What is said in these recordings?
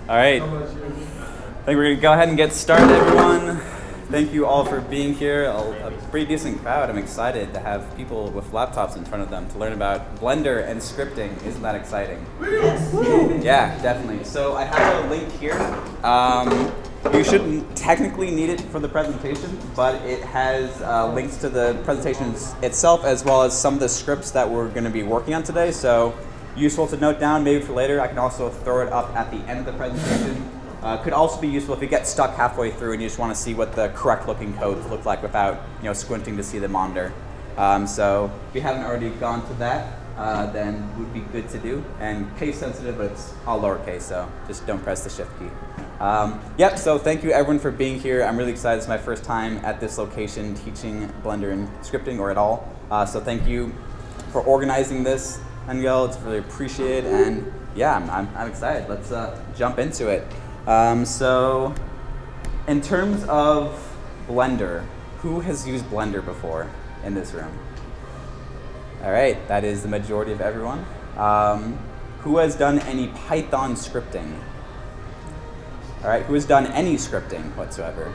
All right. I think we're going to go ahead and get started, everyone. Thank you all for being here. A pretty decent crowd. I'm excited to have people with laptops in front of them to learn about Blender and scripting. Isn't that exciting? Yes. Yeah, definitely. So I have a link here. You shouldn't technically need it for the presentation, but it has links to the presentation itself as well as some of the scripts that we're going to be working on today. So useful to note down, maybe for later. I can also throw it up at the end of the presentation. Could also be useful if you get stuck halfway through and you just want to see what the correct looking codes look like without squinting to see the monitor. So if you haven't already gone to that, then it would be good to do. And case sensitive, but it's all lowercase, so just don't press the shift key. Yep, so thank you everyone for being here. I'm really excited. It's my first time at this location teaching Blender and scripting or at all. So thank you for organizing this, Angel. It's really appreciated. And yeah, I'm excited. Let's jump into it. So in terms of Blender, who has used Blender before in this room? All right, that is the majority of everyone. Who has done any Python scripting? All right, who has done any scripting whatsoever?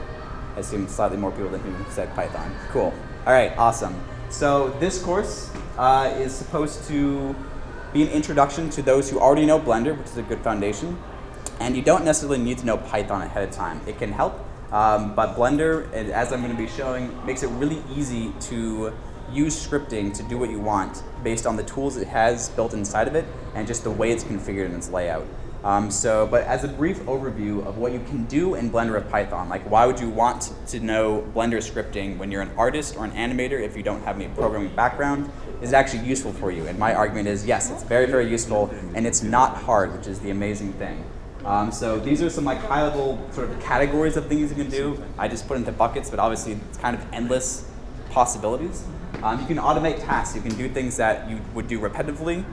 I assume slightly more people than who said Python. Cool. All right, awesome. So this course is supposed to be an introduction to those who already know Blender, which is a good foundation. And you don't necessarily need to know Python ahead of time. It can help, but Blender, as I'm going to be showing, makes it really easy to use scripting to do what you want based on the tools it has built inside of it and just the way it's configured in its layout. But as a brief overview of what you can do in Blender with Python, like why would you want to know Blender scripting when you're an artist or an animator if you don't have any programming background? Is it actually useful for you? And my argument is yes, it's very, very useful, and it's not hard, which is the amazing thing. So these are some like high-level sort of categories of things you can do. I just put into buckets, but obviously it's kind of endless possibilities. You can automate tasks. You can do things that you would do repetitively,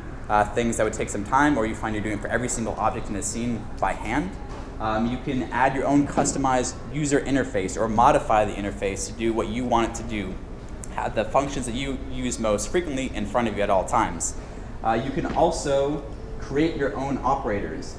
things that would take some time, or you find you're doing for every single object in a scene by hand. You can add your own customized user interface or modify the interface to do what you want it to do. Have the functions that you use most frequently in front of you at all times. You can also create your own operators.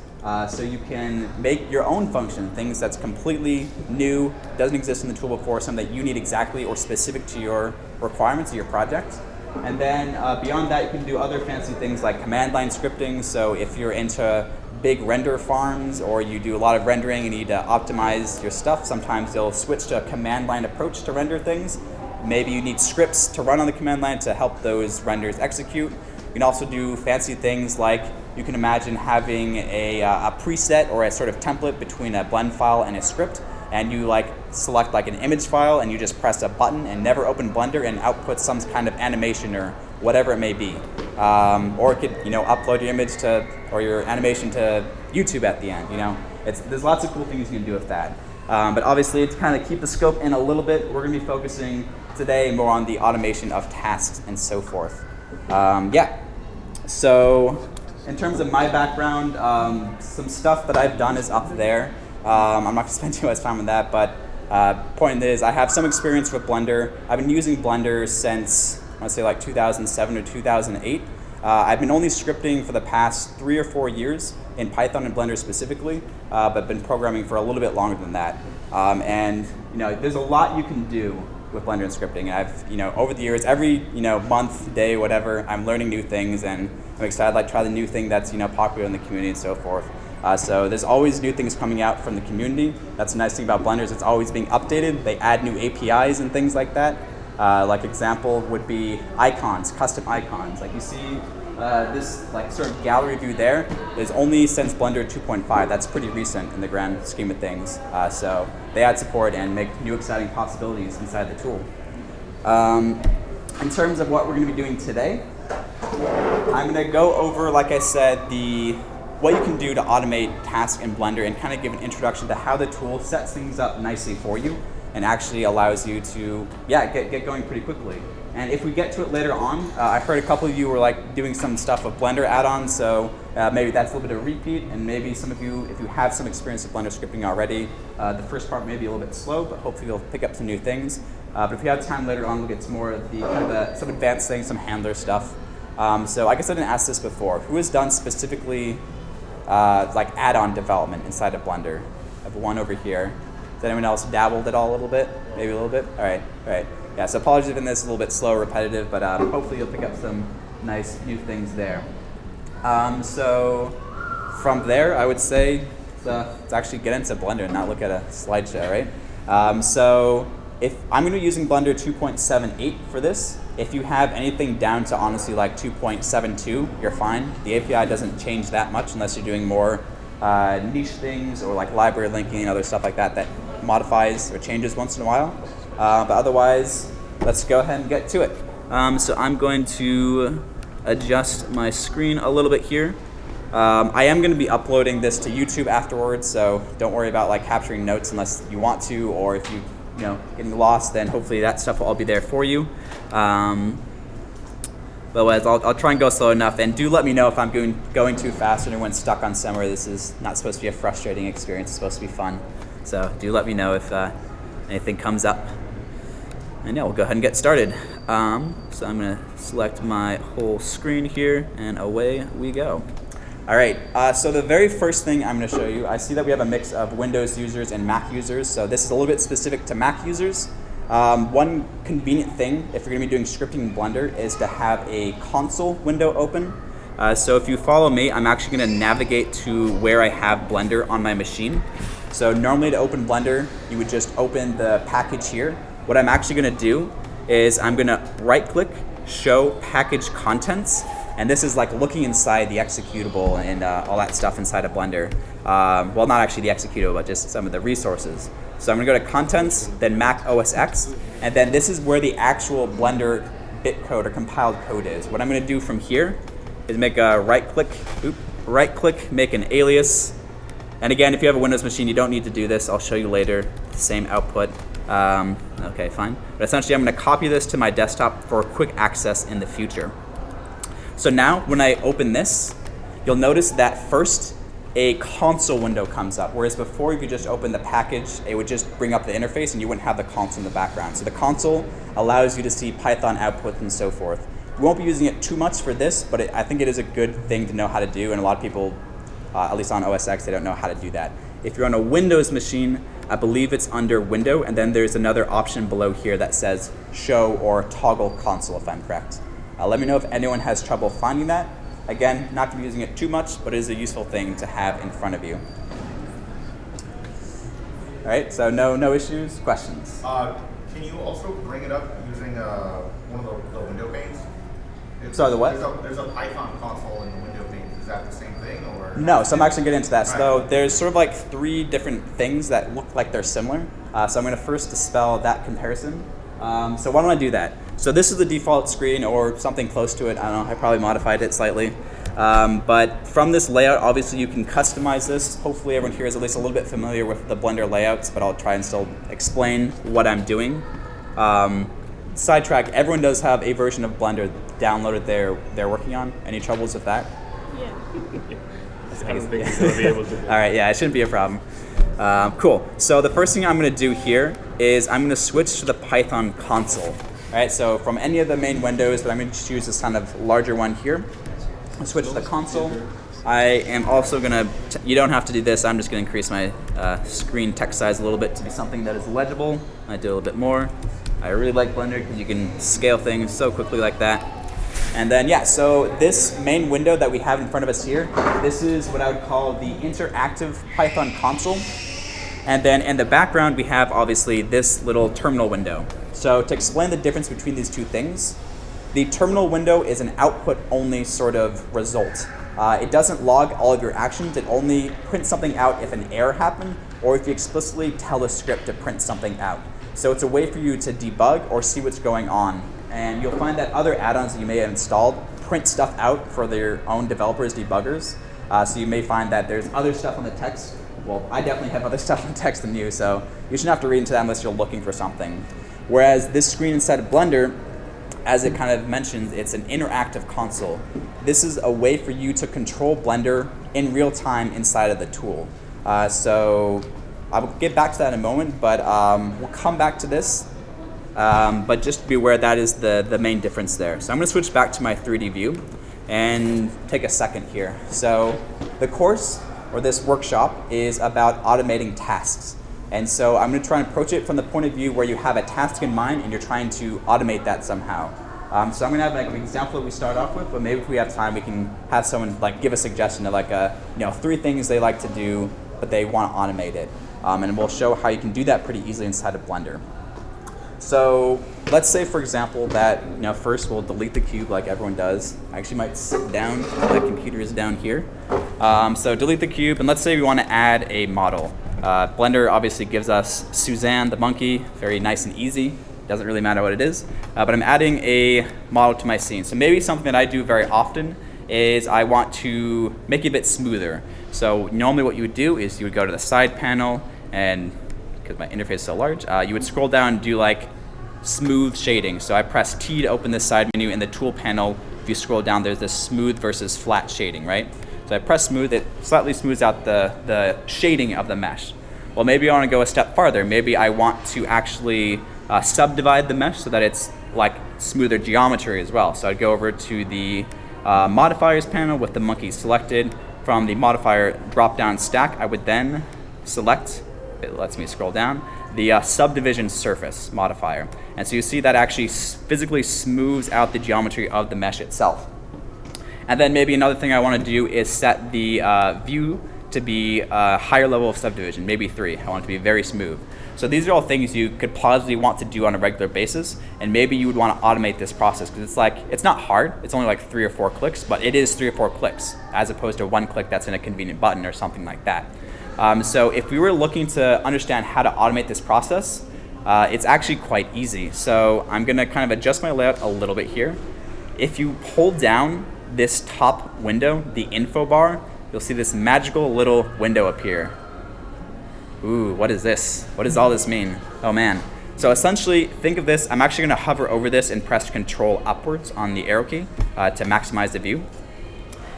So you can make your own function, things that's completely new, doesn't exist in the tool before, something that you need exactly or specific to your requirements of your project. And then beyond that, you can do other fancy things like command line scripting. So if you're into big render farms or you do a lot of rendering and you need to optimize your stuff, sometimes you'll switch to a command line approach to render things. Maybe you need scripts to run on the command line to help those renders execute. You can also do fancy things like you can imagine having a preset or a sort of template between a blend file and a script, and you like select like an image file and you just press a button and never open Blender and output some kind of animation or whatever it may be. Or it could upload your image to or your animation to YouTube at the end. There's lots of cool things you can do with that. But obviously, to kind of keep the scope in a little bit, we're going to be focusing today more on the automation of tasks and so forth. So in terms of my background, some stuff that I've done is up there. I'm not going to spend too much time on that, but point is I have some experience with Blender. I've been using Blender since, I want to say like 2007 or 2008. I've been only scripting for the past 3 or 4 years in Python and Blender specifically, but been programming for a little bit longer than that. There's a lot you can do with Blender and scripting. I've, over the years, every, month, day, whatever, I'm learning new things, and I'm excited to try the new thing that's, popular in the community and so forth. So there's always new things coming out from the community. That's the nice thing about Blender is it's always being updated. They add new APIs and things like that. Like example would be icons, custom icons. Like you see this like sort of gallery view there is only since Blender 2.5. That's pretty recent in the grand scheme of things. So they add support and make new exciting possibilities inside the tool. In terms of what we're going to be doing today, I'm going to go over, like I said, what you can do to automate tasks in Blender and kind of give an introduction to how the tool sets things up nicely for you and actually allows you to, get going pretty quickly. And if we get to it later on, I heard a couple of you were doing some stuff with Blender add-ons, so maybe that's a little bit of a repeat, and maybe some of you, if you have some experience with Blender scripting already, the first part may be a little bit slow, but hopefully you'll pick up some new things. But if we have time later on, we'll get to more of some advanced things, some handler stuff. So I guess I didn't ask this before. Who has done specifically like add-on development inside of Blender. I have one over here. Has anyone else dabbled at all a little bit? Maybe a little bit? All right. Yeah, so apologies if this is a little bit slow, repetitive, but hopefully you'll pick up some nice new things there. So from there, I would say let's actually get into Blender and not look at a slideshow, right? So if I'm going to be using Blender 2.78 for this, if you have anything down to honestly like 2.72, you're fine. The API doesn't change that much unless you're doing more niche things or like library linking and other stuff like that that modifies or changes once in a while. But otherwise, let's go ahead and get to it. So I'm going to adjust my screen a little bit here. I am going to be uploading this to YouTube afterwards, so don't worry about like capturing notes unless you want to, or if you getting lost, then hopefully that stuff will all be there for you. But otherwise, I'll try and go slow enough, and do let me know if I'm going too fast or anyone's stuck on somewhere. This is not supposed to be a frustrating experience. It's supposed to be fun. So do let me know if anything comes up. And yeah, we'll go ahead and get started. So I'm going to select my whole screen here, and away we go. All right, so the very first thing I'm going to show you, I see that we have a mix of Windows users and Mac users, so this is a little bit specific to Mac users. One convenient thing, if you're going to be doing scripting in Blender, is to have a console window open. So if you follow me, I'm actually going to navigate to where I have Blender on my machine. So normally to open Blender, you would just open the package here. What I'm actually going to do is I'm going to right-click, show package contents, and this is like looking inside the executable and all that stuff inside of Blender. Well, not actually the executable, but just some of the resources. So I'm going to go to Contents, then Mac OS X, and then this is where the actual Blender bitcode or compiled code is. What I'm going to do from here is make a right-click, make an alias. And again, if you have a Windows machine, you don't need to do this. I'll show you later. Same output. Okay, fine. But essentially, I'm going to copy this to my desktop for quick access in the future. So now, when I open this, you'll notice that first a console window comes up, whereas before if you just open the package, it would just bring up the interface and you wouldn't have the console in the background. So the console allows you to see Python outputs and so forth. We won't be using it too much for this, but I think it is a good thing to know how to do, and a lot of people, at least on OS X, they don't know how to do that. If you're on a Windows machine, I believe it's under Window, and then there's another option below here that says Show or Toggle Console, if I'm correct. Let me know if anyone has trouble finding that. Again, not going to be using it too much, but it is a useful thing to have in front of you. All right, so no issues, questions? Can you also bring it up using one of the window panes? Sorry, the what? There's a Python console in the window panes. Is that the same thing, or? No, so I'm actually getting into that. So there's sort of like 3 different things that look like they're similar. So I'm going to first dispel that comparison. So why don't I do that? So this is the default screen or something close to it. I don't know, I probably modified it slightly. But from this layout, obviously you can customize this. Hopefully everyone here is at least a little bit familiar with the Blender layouts, but I'll try and still explain what I'm doing. Sidetrack, everyone does have a version of Blender downloaded they're working on. Any troubles with that? Yeah. I don't think he's going to be able to. All right, yeah, it shouldn't be a problem. Cool. So the first thing I'm going to do here is I'm going to switch to the Python console. All right, so from any of the main windows, but I'm going to choose this kind of larger one here. I'll switch to the console. I am also going to, you don't have to do this, I'm just going to increase my screen text size a little bit to be something that is legible. I do a little bit more. I really like Blender because you can scale things so quickly like that. And then, yeah, so this main window that we have in front of us here, this is what I would call the interactive Python console. And then in the background, we have obviously this little terminal window. So to explain the difference between these two things, the terminal window is an output-only sort of result. It doesn't log all of your actions. It only prints something out if an error happened or if you explicitly tell the script to print something out. So it's a way for you to debug or see what's going on. And you'll find that other add-ons that you may have installed print stuff out for their own developers, debuggers. So you may find that there's other stuff on the text. Well, I definitely have other stuff on the text than you, so you shouldn't have to read into that unless you're looking for something. Whereas this screen inside of Blender, as it kind of mentions, it's an interactive console. This is a way for you to control Blender in real time inside of the tool. So I'll get back to that in a moment, but we'll come back to this. But just be aware that is the main difference there. So I'm going to switch back to my 3D view. and take a second here. So the course, or this workshop, is about automating tasks. And so I'm going to try and approach it from the point of view where you have a task in mind and you're trying to automate that somehow. So I'm going to have like an example that we start off with, but maybe if we have time, we can have someone like give a suggestion of like 3 things they like to do, but they want to automate it. And we'll show how you can do that pretty easily inside of Blender. So let's say, for example, that first we'll delete the cube like everyone does. I actually might sit down. The computer is down here. So delete the cube, and let's say we want to add a model. Blender obviously gives us Suzanne the monkey, very nice and easy. Doesn't really matter what it is, but I'm adding a model to my scene. So maybe something that I do very often is I want to make it a bit smoother. So normally what you would do is you would go to the side panel, and because my interface is so large, you would scroll down and do like smooth shading. So I press T to open this side menu. In the tool panel, if you scroll down, there's this smooth versus flat shading, right? So I press smooth, it slightly smooths out the shading of the mesh. Well, maybe I want to go a step farther. Maybe I want to actually subdivide the mesh so that it's like smoother geometry as well. So I'd go over to the modifiers panel with the monkey selected. From the modifier drop-down stack, I would then select, it lets me scroll down, the subdivision surface modifier. And so you see that actually physically smooths out the geometry of the mesh itself. And then maybe another thing I want to do is set the view to be a higher level of subdivision, maybe 3. I want it to be very smooth. So these are all things you could possibly want to do on a regular basis, and maybe you would want to automate this process because it's not hard. It's only like 3 or 4 clicks, but it is 3 or 4 clicks as opposed to 1 click that's in a convenient button or something like that. So if we were looking to understand how to automate this process, it's actually quite easy. So I'm going to kind of adjust my layout a little bit here. If you hold down this top window, the info bar, you'll see this magical little window appear. Ooh, what is this? What does all this mean? Oh man. So essentially, think of this. I'm actually going to hover over this and press Control upwards on the arrow key to maximize the view.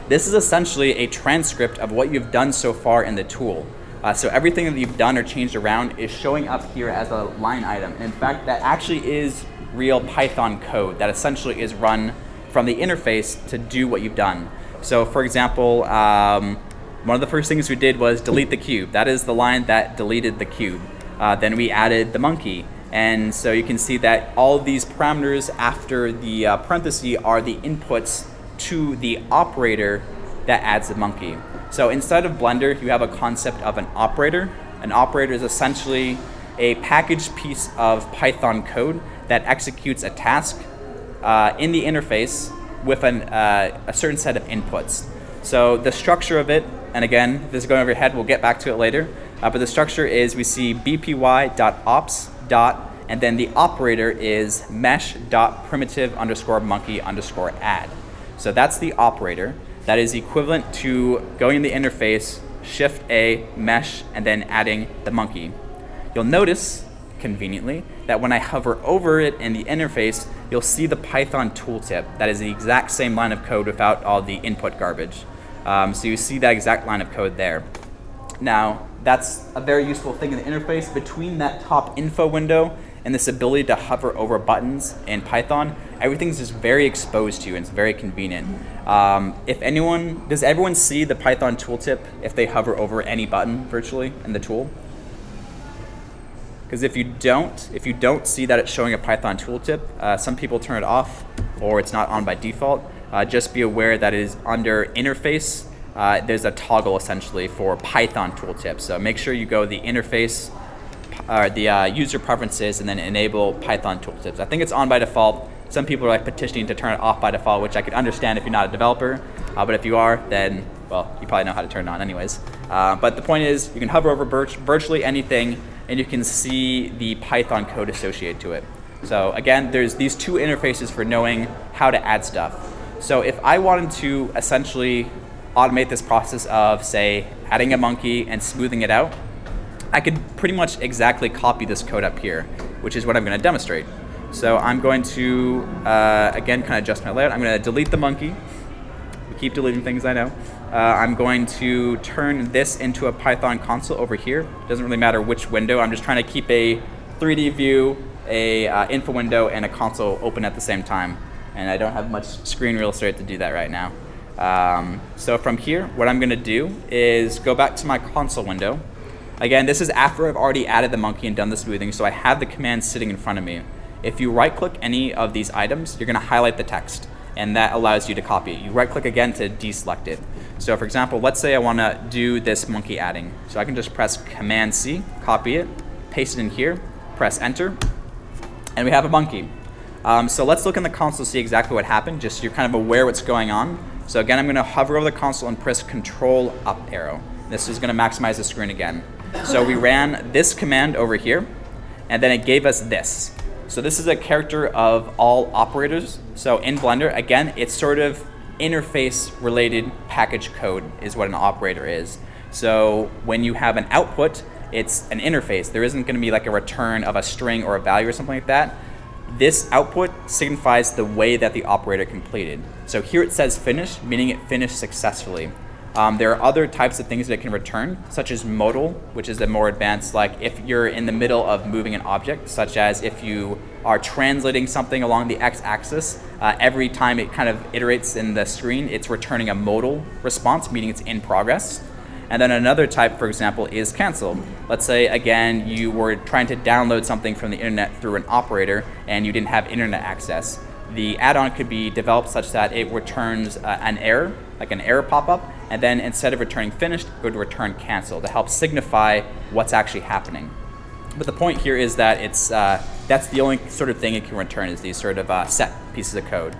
This is essentially a transcript of what you've done so far in the tool. So everything that you've done or changed around is showing up here as a line item. And in fact, that actually is real Python code that essentially is run from the interface to do what you've done. So for example, one of the first things we did was delete the cube. That is the line that deleted the cube. Then we added the monkey. And so you can see that all of these parameters after the parenthesis are the inputs to the operator that adds the monkey. So inside of Blender, you have a concept of an operator. An operator is essentially a packaged piece of Python code that executes a task in the interface with a certain set of inputs. So the structure of it, and again, this is going over your head, we'll get back to it later, but the structure is we see bpy.ops. And then the operator is mesh.primitive_monkey_add. So that's the operator. That is equivalent to going in the interface, Shift A, mesh, and then adding the monkey. You'll notice, conveniently, that when I hover over it in the interface, you'll see the Python tooltip. That is the exact same line of code without all the input garbage. So you see that exact line of code there. Now, that's a very useful thing in the interface. Between that top info window and this ability to hover over buttons in Python, everything's just very exposed to you and it's very convenient. Does everyone see the Python tooltip if they hover over any button virtually in the tool? Because if you don't see that it's showing a Python tooltip, some people turn it off or it's not on by default. Just be aware that it is under interface. There's a toggle essentially for Python tooltip. So make sure you go the interface, the user preferences, and then enable Python tooltips. I think it's on by default. Some people are like petitioning to turn it off by default, which I could understand if you're not a developer. But if you are, then, well, you probably know how to turn it on anyways. But the point is, you can hover over virtually anything, and you can see the Python code associated to it. So again, there's these two interfaces for knowing how to add stuff. So if I wanted to essentially automate this process of, say, adding a monkey and smoothing it out, I could pretty much exactly copy this code up here, which is what I'm going to demonstrate. So I'm going to, again, kind of adjust my layout. I'm going to delete the monkey. We keep deleting things, I know. I'm going to turn this into a Python console over here. It doesn't really matter which window. I'm just trying to keep a 3D view, a info window, and a console open at the same time. and I don't have much screen real estate to do that right now. So from here, what I'm going to do is go back to my console window. Again, this is after I've already added the monkey and done the smoothing, so I have the command sitting in front of me. If you right-click any of these items, you're going to highlight the text, and that allows you to copy it. You right-click again to deselect it. So for example, let's say I want to do this monkey adding. So I can just press Command-C, copy it, paste it in here, press Enter, and we have a monkey. So let's look in the console to see exactly what happened, just so you're kind of aware what's going on. So again, I'm going to hover over the console and press Control Up arrow. This is going to maximize the screen again. So we ran this command over here, and then it gave us this. So this is a character of all operators. So in Blender, again, it's sort of interface-related package code is what an operator is. So when you have an output, it's an interface. There isn't going to be like a return of a string or a value or something like that. This output signifies the way that the operator completed. So here it says finished, meaning it finished successfully. There are other types of things that it can return, such as modal, which is the more advanced, like if you're in the middle of moving an object, such as if you are translating something along the x-axis, every time it kind of iterates in the screen, it's returning a modal response, meaning it's in progress. And then another type, for example, is cancel. Let's say, again, you were trying to download something from the internet through an operator and you didn't have internet access. The add-on could be developed such that it returns an error, like an error pop-up, and then instead of returning finished, it would return cancel to help signify what's actually happening. But the point here is that it's that's the only sort of thing it can return is these sort of set pieces of code.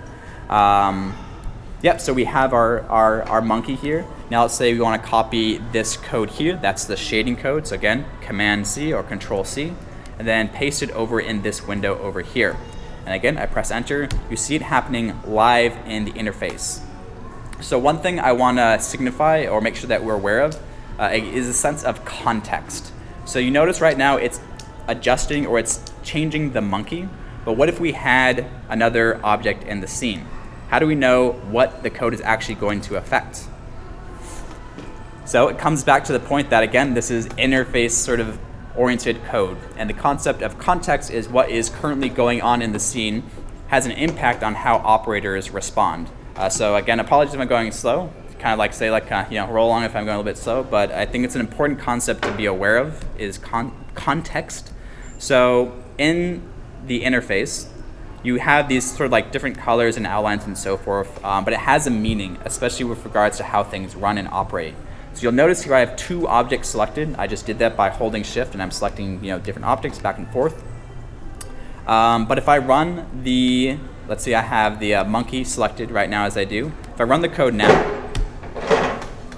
Yep, so we have our monkey here. Now let's say we want to copy this code here. That's the shading code. So again, Command-C or Control-C, and then paste it over in this window over here. And again, I press Enter. You see it happening live in the interface. So one thing I want to signify or make sure that we're aware of is a sense of context. So you notice right now it's adjusting or it's changing the monkey. But what if we had another object in the scene? How do we know what the code is actually going to affect? So it comes back to the point that, again, this is interface sort of oriented code. And the concept of context is what is currently going on in the scene has an impact on how operators respond. So again, apologies if I'm going slow. Kind of like say like, roll along if I'm going a little bit slow, but I think it's an important concept to be aware of is context. So in the interface, you have these sort of like different colors and outlines and so forth, but it has a meaning, especially with regards to how things run and operate. So you'll notice here I have two objects selected. I just did that by holding Shift, and I'm selecting different objects back and forth. But if I run let's see, I have the monkey selected right now as I do. If I run the code now,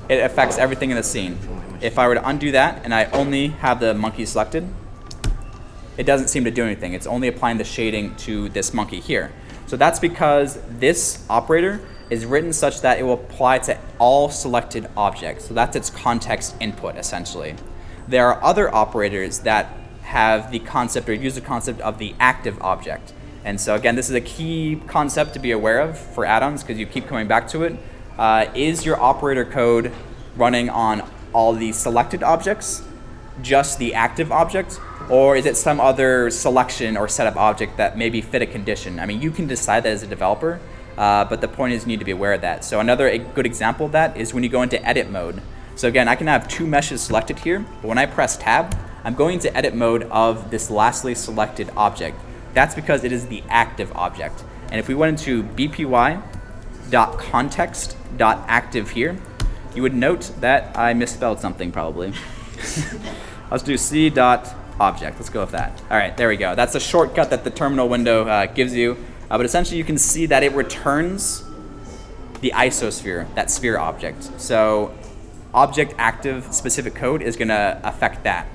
it affects everything in the scene. If I were to undo that and I only have the monkey selected, it doesn't seem to do anything. It's only applying the shading to this monkey here. So that's because this operator is written such that it will apply to all selected objects. So that's its context input, essentially. There are other operators that have the concept or use the concept of the active object. And so again, this is a key concept to be aware of for add-ons because you keep coming back to it. Is your operator code running on all the selected objects, just the active object, or is it some other selection or setup object that maybe fit a condition? I mean, you can decide that as a developer, but the point is you need to be aware of that. So another good example of that is when you go into edit mode. So again, I can have two meshes selected here, but when I press tab, I'm going to edit mode of this lastly selected object. That's because it is the active object. And if we went into bpy.context.active here, you would note that I misspelled something probably. Let's do c.object. Let's go with that. All right, there we go. That's a shortcut that the terminal window gives you. But essentially you can see that it returns the isosphere, that sphere object. So object active specific code is going to affect that.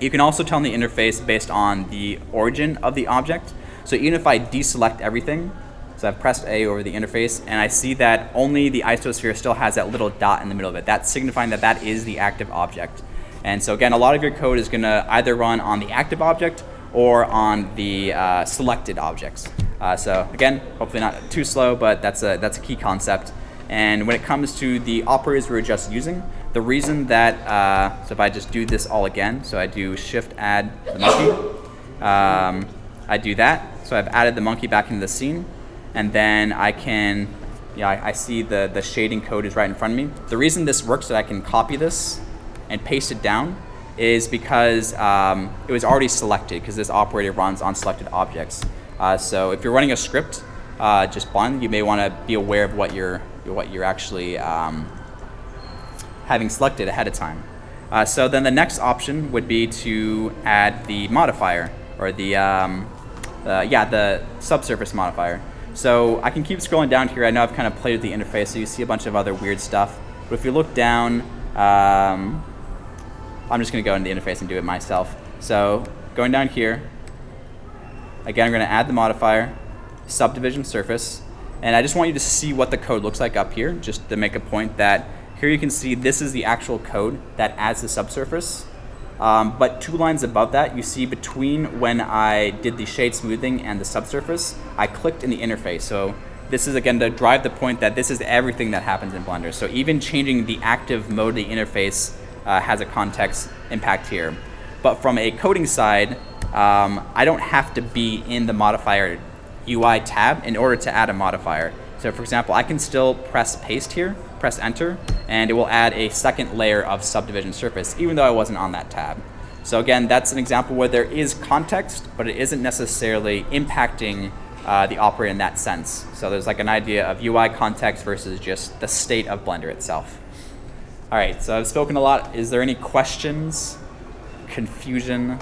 You can also tell in the interface based on the origin of the object. So even if I deselect everything, so I've pressed A over the interface, and I see that only the isosphere still has that little dot in the middle of it. That's signifying that that is the active object. And so again, a lot of your code is going to either run on the active object or on the selected objects. So again, hopefully not too slow, but that's a key concept. And when it comes to the operators we were just using, the reason that, so if I just do this all again, so I do Shift add the monkey, I do that, so I've added the monkey back into the scene. and then I can, I see the shading code is right in front of me. The reason this works so that I can copy this and paste it down is because it was already selected, because this operator runs on selected objects. So if you're running a script, just blindly, you may want to be aware of what you're actually having selected ahead of time. So then the next option would be to add the modifier, or the subsurface modifier. So I can keep scrolling down here. I know I've kind of played with the interface, so you see a bunch of other weird stuff. But if you look down, I'm just going to go into the interface and do it myself. So going down here, again, I'm going to add the modifier, subdivision surface, and I just want you to see what the code looks like up here, just to make a point that here you can see this is the actual code that adds the subsurface. But 2 lines above that, you see between when I did the shade smoothing and the subsurface, I clicked in the interface. So this is, again, to drive the point that this is everything that happens in Blender. So even changing the active mode of the interface has a context impact here. But from a coding side, I don't have to be in the modifier UI tab in order to add a modifier. So for example, I can still press paste here, press enter, and it will add a second layer of subdivision surface, even though I wasn't on that tab. So again, that's an example where there is context, but it isn't necessarily impacting the operator in that sense. So there's like an idea of UI context versus just the state of Blender itself. All right, so I've spoken a lot. Is there any questions? Confusion?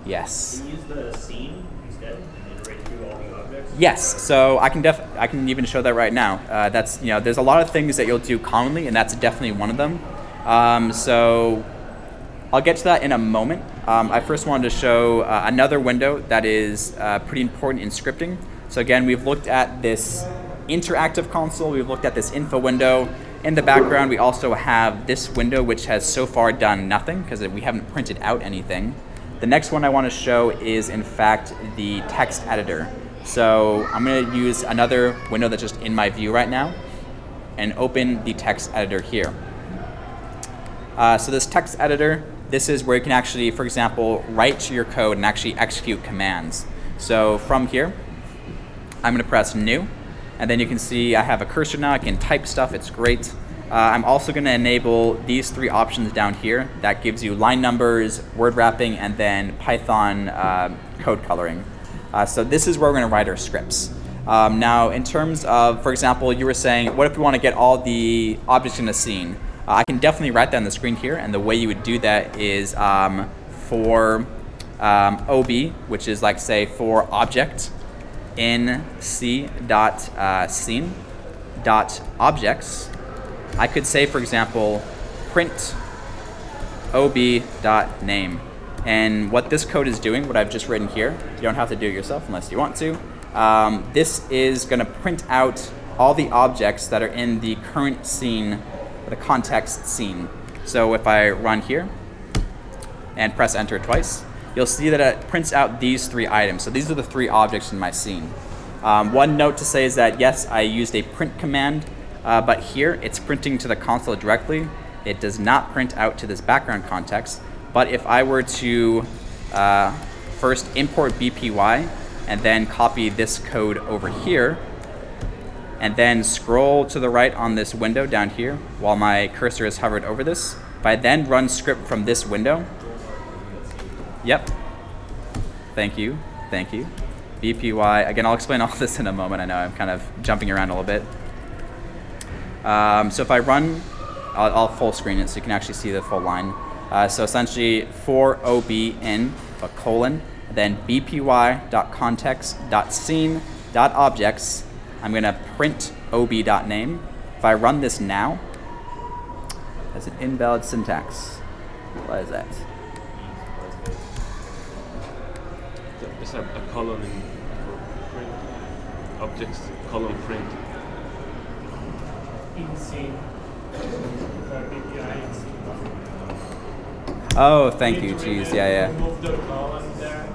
Yes. Can you use the scene instead and iterate through all the objects? Yes, so I can even show that right now. That's, there's a lot of things that you'll do commonly, and that's definitely one of them. So I'll get to that in a moment. I first wanted to show another window that is pretty important in scripting. So again, we've looked at this interactive console, we've looked at this info window. In the background, we also have this window, which has so far done nothing because we haven't printed out anything. The next one I want to show is, in fact, the text editor. So I'm going to use another window that's just in my view right now and open the text editor here. So this text editor, this is where you can actually, for example, write your code and actually execute commands. So from here, I'm going to press New. And then you can see I have a cursor now. I can type stuff. It's great. I'm also going to enable these 3 options down here. That gives you line numbers, word wrapping, and then Python code coloring. So this is where we're going to write our scripts. Now, in terms of, for example, you were saying, what if we want to get all the objects in a scene? I can definitely write that on the screen here. And the way you would do that is for OB, which is like, say, for object, in c.scene.objects, I could say, for example, print ob.name. And what this code is doing, what I've just written here, you don't have to do it yourself unless you want to. This is going to print out all the objects that are in the current scene, the context scene. So if I run here and press enter twice, you'll see that it prints out these 3 items. So these are the 3 objects in my scene. One note to say is that, yes, I used a print command, but here it's printing to the console directly. It does not print out to this background context. But if I were to first import BPY and then copy this code over here, and then scroll to the right on this window down here while my cursor is hovered over this, if I then run script from this window, yep. Thank you. Thank you. BPY. Again, I'll explain all this in a moment. I know I'm kind of jumping around a little bit. So if I run, I'll full screen it so you can actually see the full line. So essentially, for OB in a colon, then bpy.context.scene.objects, I'm going to print ob.name. If I run this now, that's an invalid syntax. Why is that? It's a column in print objects, column print. In scene. Oh, thank you. Jeez, yeah. Remove the column there.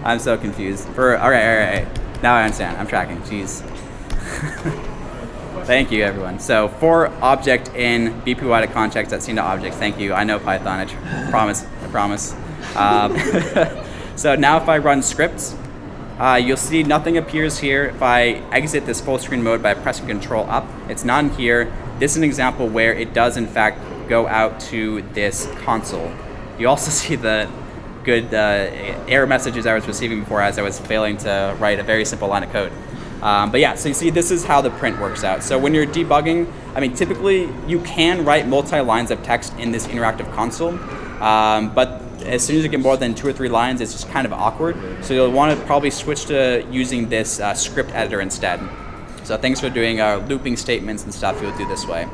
I'm so confused. All right. Now I understand. I'm tracking. Jeez. Thank you, everyone. So for object in BPY to context at scene.objects. Thank you. I know Python. I promise. So now if I run scripts, You'll see nothing appears here if I exit this full screen mode by pressing Control up. It's not in here. This is an example where it does in fact go out to this console. You also see the good error messages I was receiving before as I was failing to write a very simple line of code. But yeah, so you see this is how the print works out. So when you're debugging, I mean, typically you can write multi-lines of text in this interactive console, but as soon as you get more than 2 or 3 lines, it's just kind of awkward. So you'll want to probably switch to using this script editor instead. So thanks for doing looping statements and stuff, you'll do this way.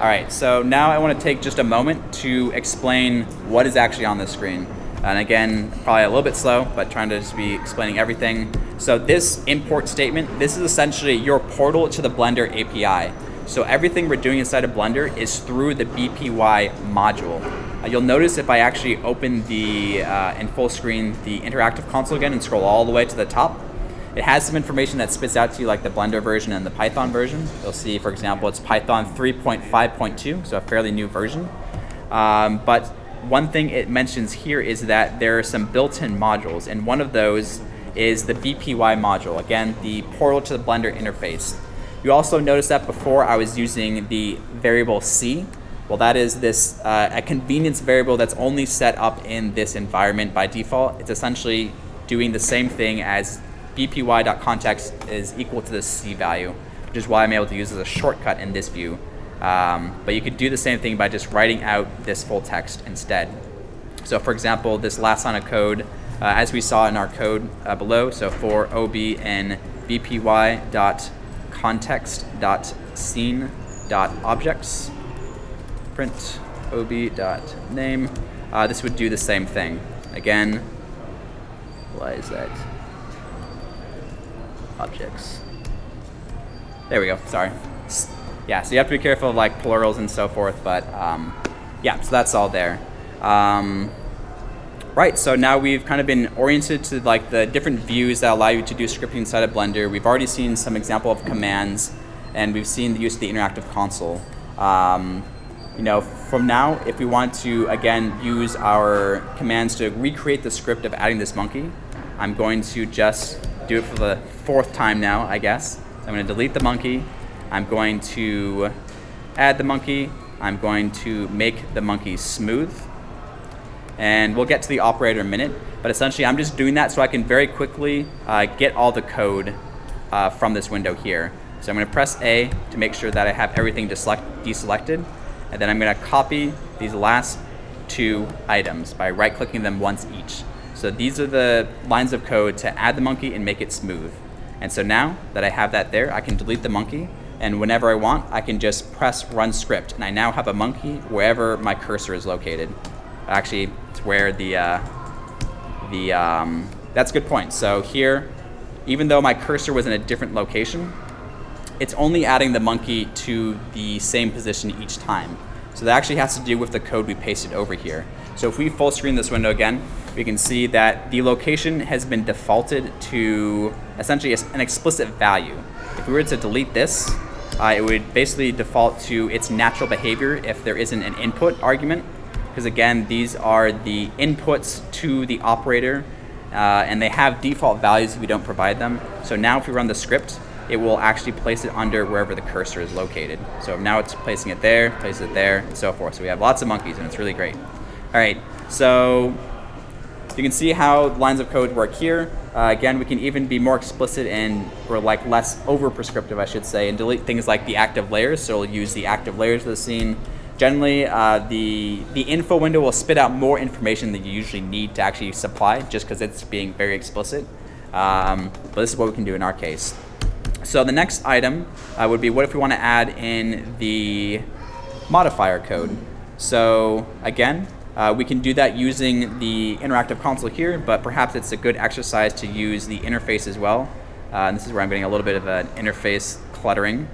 All right, so now I want to take just a moment to explain what is actually on this screen. And again, probably a little bit slow, but trying to just be explaining everything. So this import statement, this is essentially your portal to the Blender API. So everything we're doing inside of Blender is through the BPY module. You'll notice if I actually open the, in full screen, the interactive console again and scroll all the way to the top, it has some information that spits out to you like the Blender version and the Python version. You'll see, for example, it's Python 3.5.2, so a fairly new version. But one thing it mentions here is that there are some built-in modules, and one of those is the BPY module, again, the portal to the Blender interface. You also notice that before I was using the variable C. Well, that is this a convenience variable that's only set up in this environment by default. It's essentially doing the same thing as bpy.context is equal to the C value, which is why I'm able to use it as a shortcut in this view. But you could do the same thing by just writing out this full text instead. So for example, this last line of code, as we saw in our code below, so for ob and bpy.context.scene.objects, print ob.name, this would do the same thing. Again, why is that? Objects. There we go, sorry. Yeah, so you have to be careful of like plurals and so forth, but yeah, so that's all there. Right, so now we've kind of been oriented to like the different views that allow you to do scripting inside of Blender. We've already seen some example of commands, and we've seen the use of the interactive console. You know, from now, if we want to, again, use our commands to recreate the script of adding this monkey, I'm going to just do it for the 4th time now, I guess. So I'm going to delete the monkey. I'm going to add the monkey. I'm going to make the monkey smooth. And we'll get to the operator in a minute. But essentially, I'm just doing that so I can very quickly get all the code from this window here. So I'm going to press A to make sure that I have everything deselected. And then I'm going to copy these last 2 items by right-clicking them once each. So these are the lines of code to add the monkey and make it smooth. And so now that I have that there, I can delete the monkey. And whenever I want, I can just press run script. And I now have a monkey wherever my cursor is located. Actually, it's where that's a good point. So here, even though my cursor was in a different location, it's only adding the monkey to the same position each time. So that actually has to do with the code we pasted over here. So if we full screen this window again, we can see that the location has been defaulted to essentially an explicit value. If we were to delete this, it would basically default to its natural behavior if there isn't an input argument. Because again, these are the inputs to the operator, and they have default values if we don't provide them. So now if we run the script, it will actually place it under wherever the cursor is located. So now it's placing it there, places it there, and so forth. So we have lots of monkeys, and it's really great. All right, so you can see how lines of code work here. Again, we can even be more explicit and, or like less over-prescriptive, I should say, and delete things like the active layers. So we'll use the active layers of the scene. Generally, the info window will spit out more information than you usually need to actually supply, just because it's being very explicit. But this is what we can do in our case. So the next item would be, what if we want to add in the modifier code? So again, we can do that using the interactive console here, but perhaps it's a good exercise to use the interface as well. And this is where I'm getting a little bit of an interface cluttering.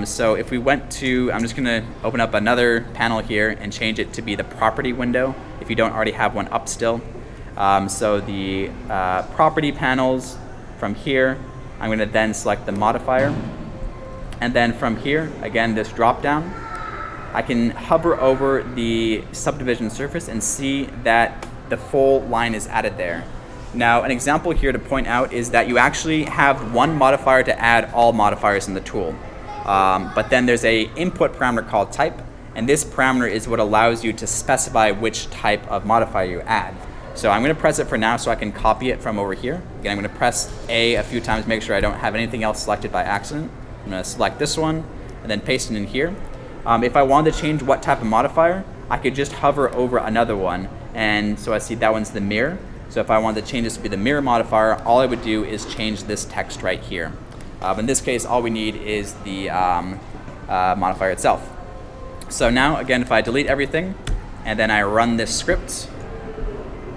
So if we went to, I'm just going to open up another panel here and change it to be the property window if you don't already have one up still. So the property panels from here, I'm going to then select the modifier. And then from here, again, this drop down, I can hover over the subdivision surface and see that the full line is added there. Now, an example here to point out is that you actually have one modifier to add all modifiers in the tool. But then there's a input parameter called type, and this parameter is what allows you to specify which type of modifier you add. So I'm going to press it for now so I can copy it from over here. Again, I'm going to press A few times to make sure I don't have anything else selected by accident. I'm going to select this one and then paste it in here. If I wanted to change what type of modifier, I could just hover over another one. And so I see that one's the mirror. So if I wanted to change this to be the mirror modifier, all I would do is change this text right here. In this case, all we need is the modifier itself. So now, again, if I delete everything and then I run this script,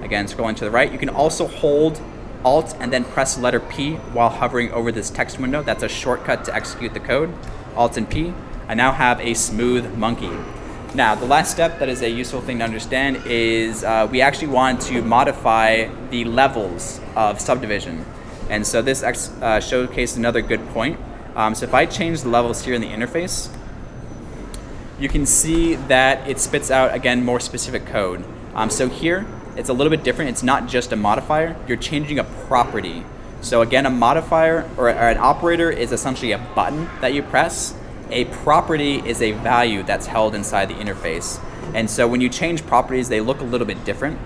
again, scrolling to the right, you can also hold Alt and then press letter P while hovering over this text window. That's a shortcut to execute the code. Alt and P. I now have a smooth monkey. Now, the last step that is a useful thing to understand is we actually want to modify the levels of Subdivision. And so this showcases another good point. So if I change the levels here in the interface, you can see that it spits out, again, more specific code. So here, it's a little bit different. It's not just a modifier. You're changing a property. So again, a modifier or an operator is essentially a button that you press. A property is a value that's held inside the interface. And so when you change properties, they look a little bit different.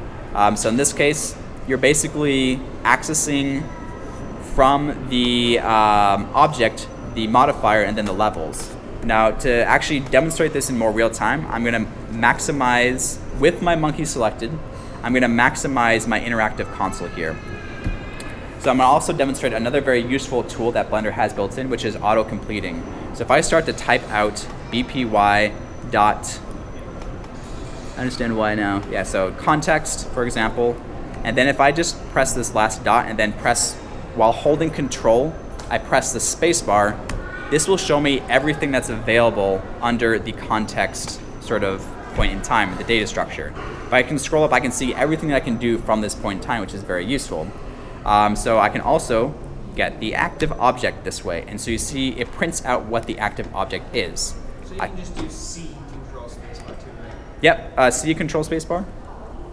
So in this case, you're basically accessing from the object, the modifier, and then the levels. Now, to actually demonstrate this in more real time, I'm going to maximize, with my monkey selected, I'm going to maximize my interactive console here. So I'm going to also demonstrate another very useful tool that Blender has built in, which is auto-completing. So if I start to type out bpy dot, I understand why now. Yeah, so context, for example, and then if I just press this last dot and then press, while holding control, I press the space bar, this will show me everything that's available under the context sort of point in time, the data structure. If I can scroll up, I can see everything that I can do from this point in time, which is very useful. So I can also get the active object this way. And so you see it prints out what the active object is. So you can just do C control spacebar too, right? Yep, C control spacebar,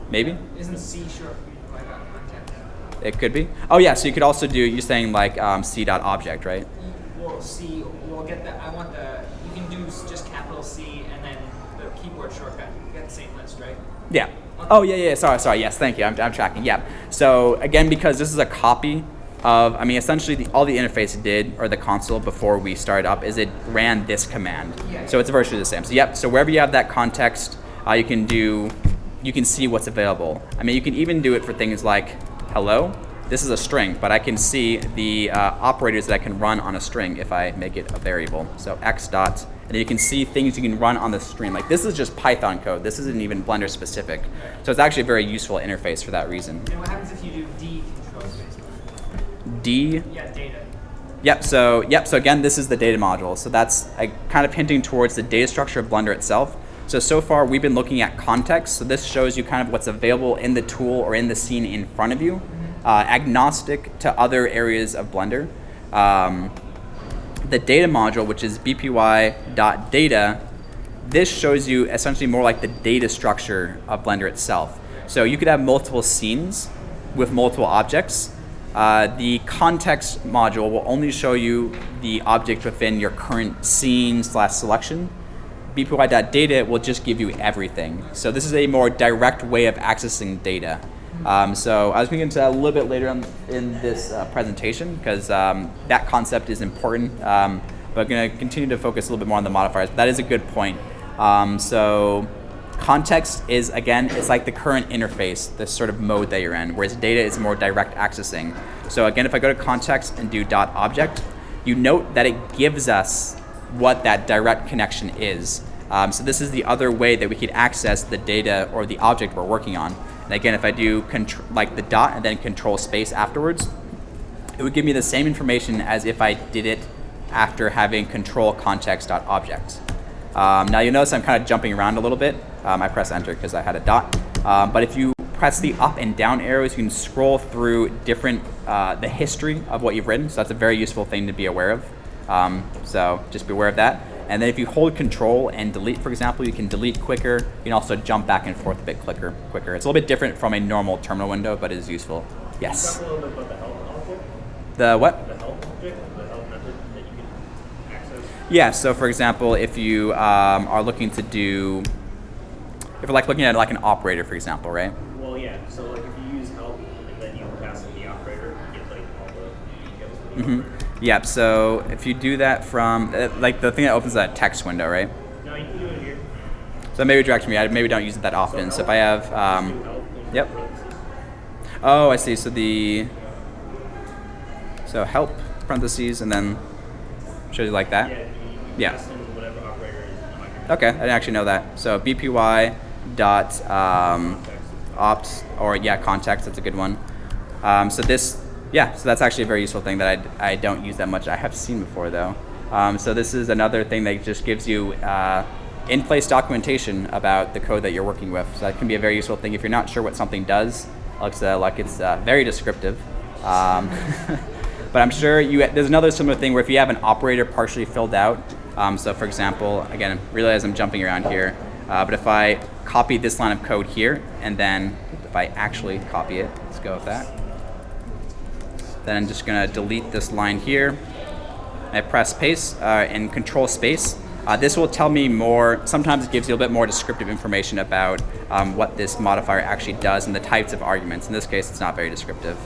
maybe? Isn't C short for like context? It could be. Oh yeah, so you could also do, you're saying like C.object, right? Well, C, we'll get the, I want the, you can do just capital C and then the keyboard shortcut. You get the same list, right? Yeah. Oh yeah, sorry, yes, thank you, I'm tracking, yeah. So again, because this is a copy of, I mean, essentially all the interface did, or the console before we started up, is it ran this command. Yeah. So it's virtually the same. So yep, so wherever you have that context, you can see what's available. I mean, you can even do it for things like hello. This is a string, but I can see the operators that I can run on a string if I make it a variable. So x dot, and you can see things you can run on the string. Like this is just Python code. This isn't even Blender specific. So it's actually a very useful interface for that reason. And what happens if you do D control spacebar? D? Yeah, data. Yep, so again, this is the data module. So that's kind of hinting towards the data structure of Blender itself. So far we've been looking at context. So this shows you kind of what's available in the tool or in the scene in front of you. Agnostic to other areas of Blender. The data module, which is bpy.data, this shows you essentially more like the data structure of Blender itself. So you could have multiple scenes with multiple objects. The context module will only show you the object within your current scene/selection. bpy.data will just give you everything. So this is a more direct way of accessing data. So I was going to get into that a little bit later on in this presentation because that concept is important, but I'm going to continue to focus a little bit more on the modifiers, but that is a good point. So context is, again, it's like the current interface, the sort of mode that you're in, whereas data is more direct accessing. So again, if I go to context and do .object, you note that it gives us what that direct connection is. So this is the other way that we could access the data or the object we're working on. And again, if I do like the dot and then control space afterwards, it would give me the same information as if I did it after having control context.object. Now you'll notice I'm kind of jumping around a little bit. I press enter because I had a dot. But if you press the up and down arrows, you can scroll through different, the history of what you've written. So that's a very useful thing to be aware of. So just be aware of that. And then if you hold control and delete, for example, you can delete quicker. You can also jump back and forth a bit quicker. It's a little bit different from a normal terminal window, but it is useful. Yes. Talk a little bit about the help object. The what? The help object, the help method that you can access. Yeah, so for example, if you are looking to do, if you're like looking at like an operator, for example, right? Well, yeah. So like if you use help and then you pass in the operator, you get like all the details of the operator. Yep, so if you do that from, like the thing that opens that text window, right? No, you can do it here. So maybe direction me, I maybe don't use it that often. So if I have, Do help. yep. Oh, I see, so so help, parentheses, and then shows you like that? Yeah. You Yeah. pass in whatever operator is in the microcontroller. Okay, I didn't actually know that. So BPY dot opt, or yeah, context, that's a good one. So this, yeah, so that's actually a very useful thing that I don't use that much. I have seen before though. So this is another thing that just gives you in-place documentation about the code that you're working with. So that can be a very useful thing if you're not sure what something does. Looks like it's very descriptive. But I'm sure there's another similar thing where if you have an operator partially filled out, so for example, again, realize I'm jumping around here, but if I copy this line of code here, and then if I actually copy it, let's go with that. Then I'm just gonna delete this line here. I press paste and control space. This will tell me more, sometimes it gives you a bit more descriptive information about what this modifier actually does and the types of arguments. In this case, it's not very descriptive.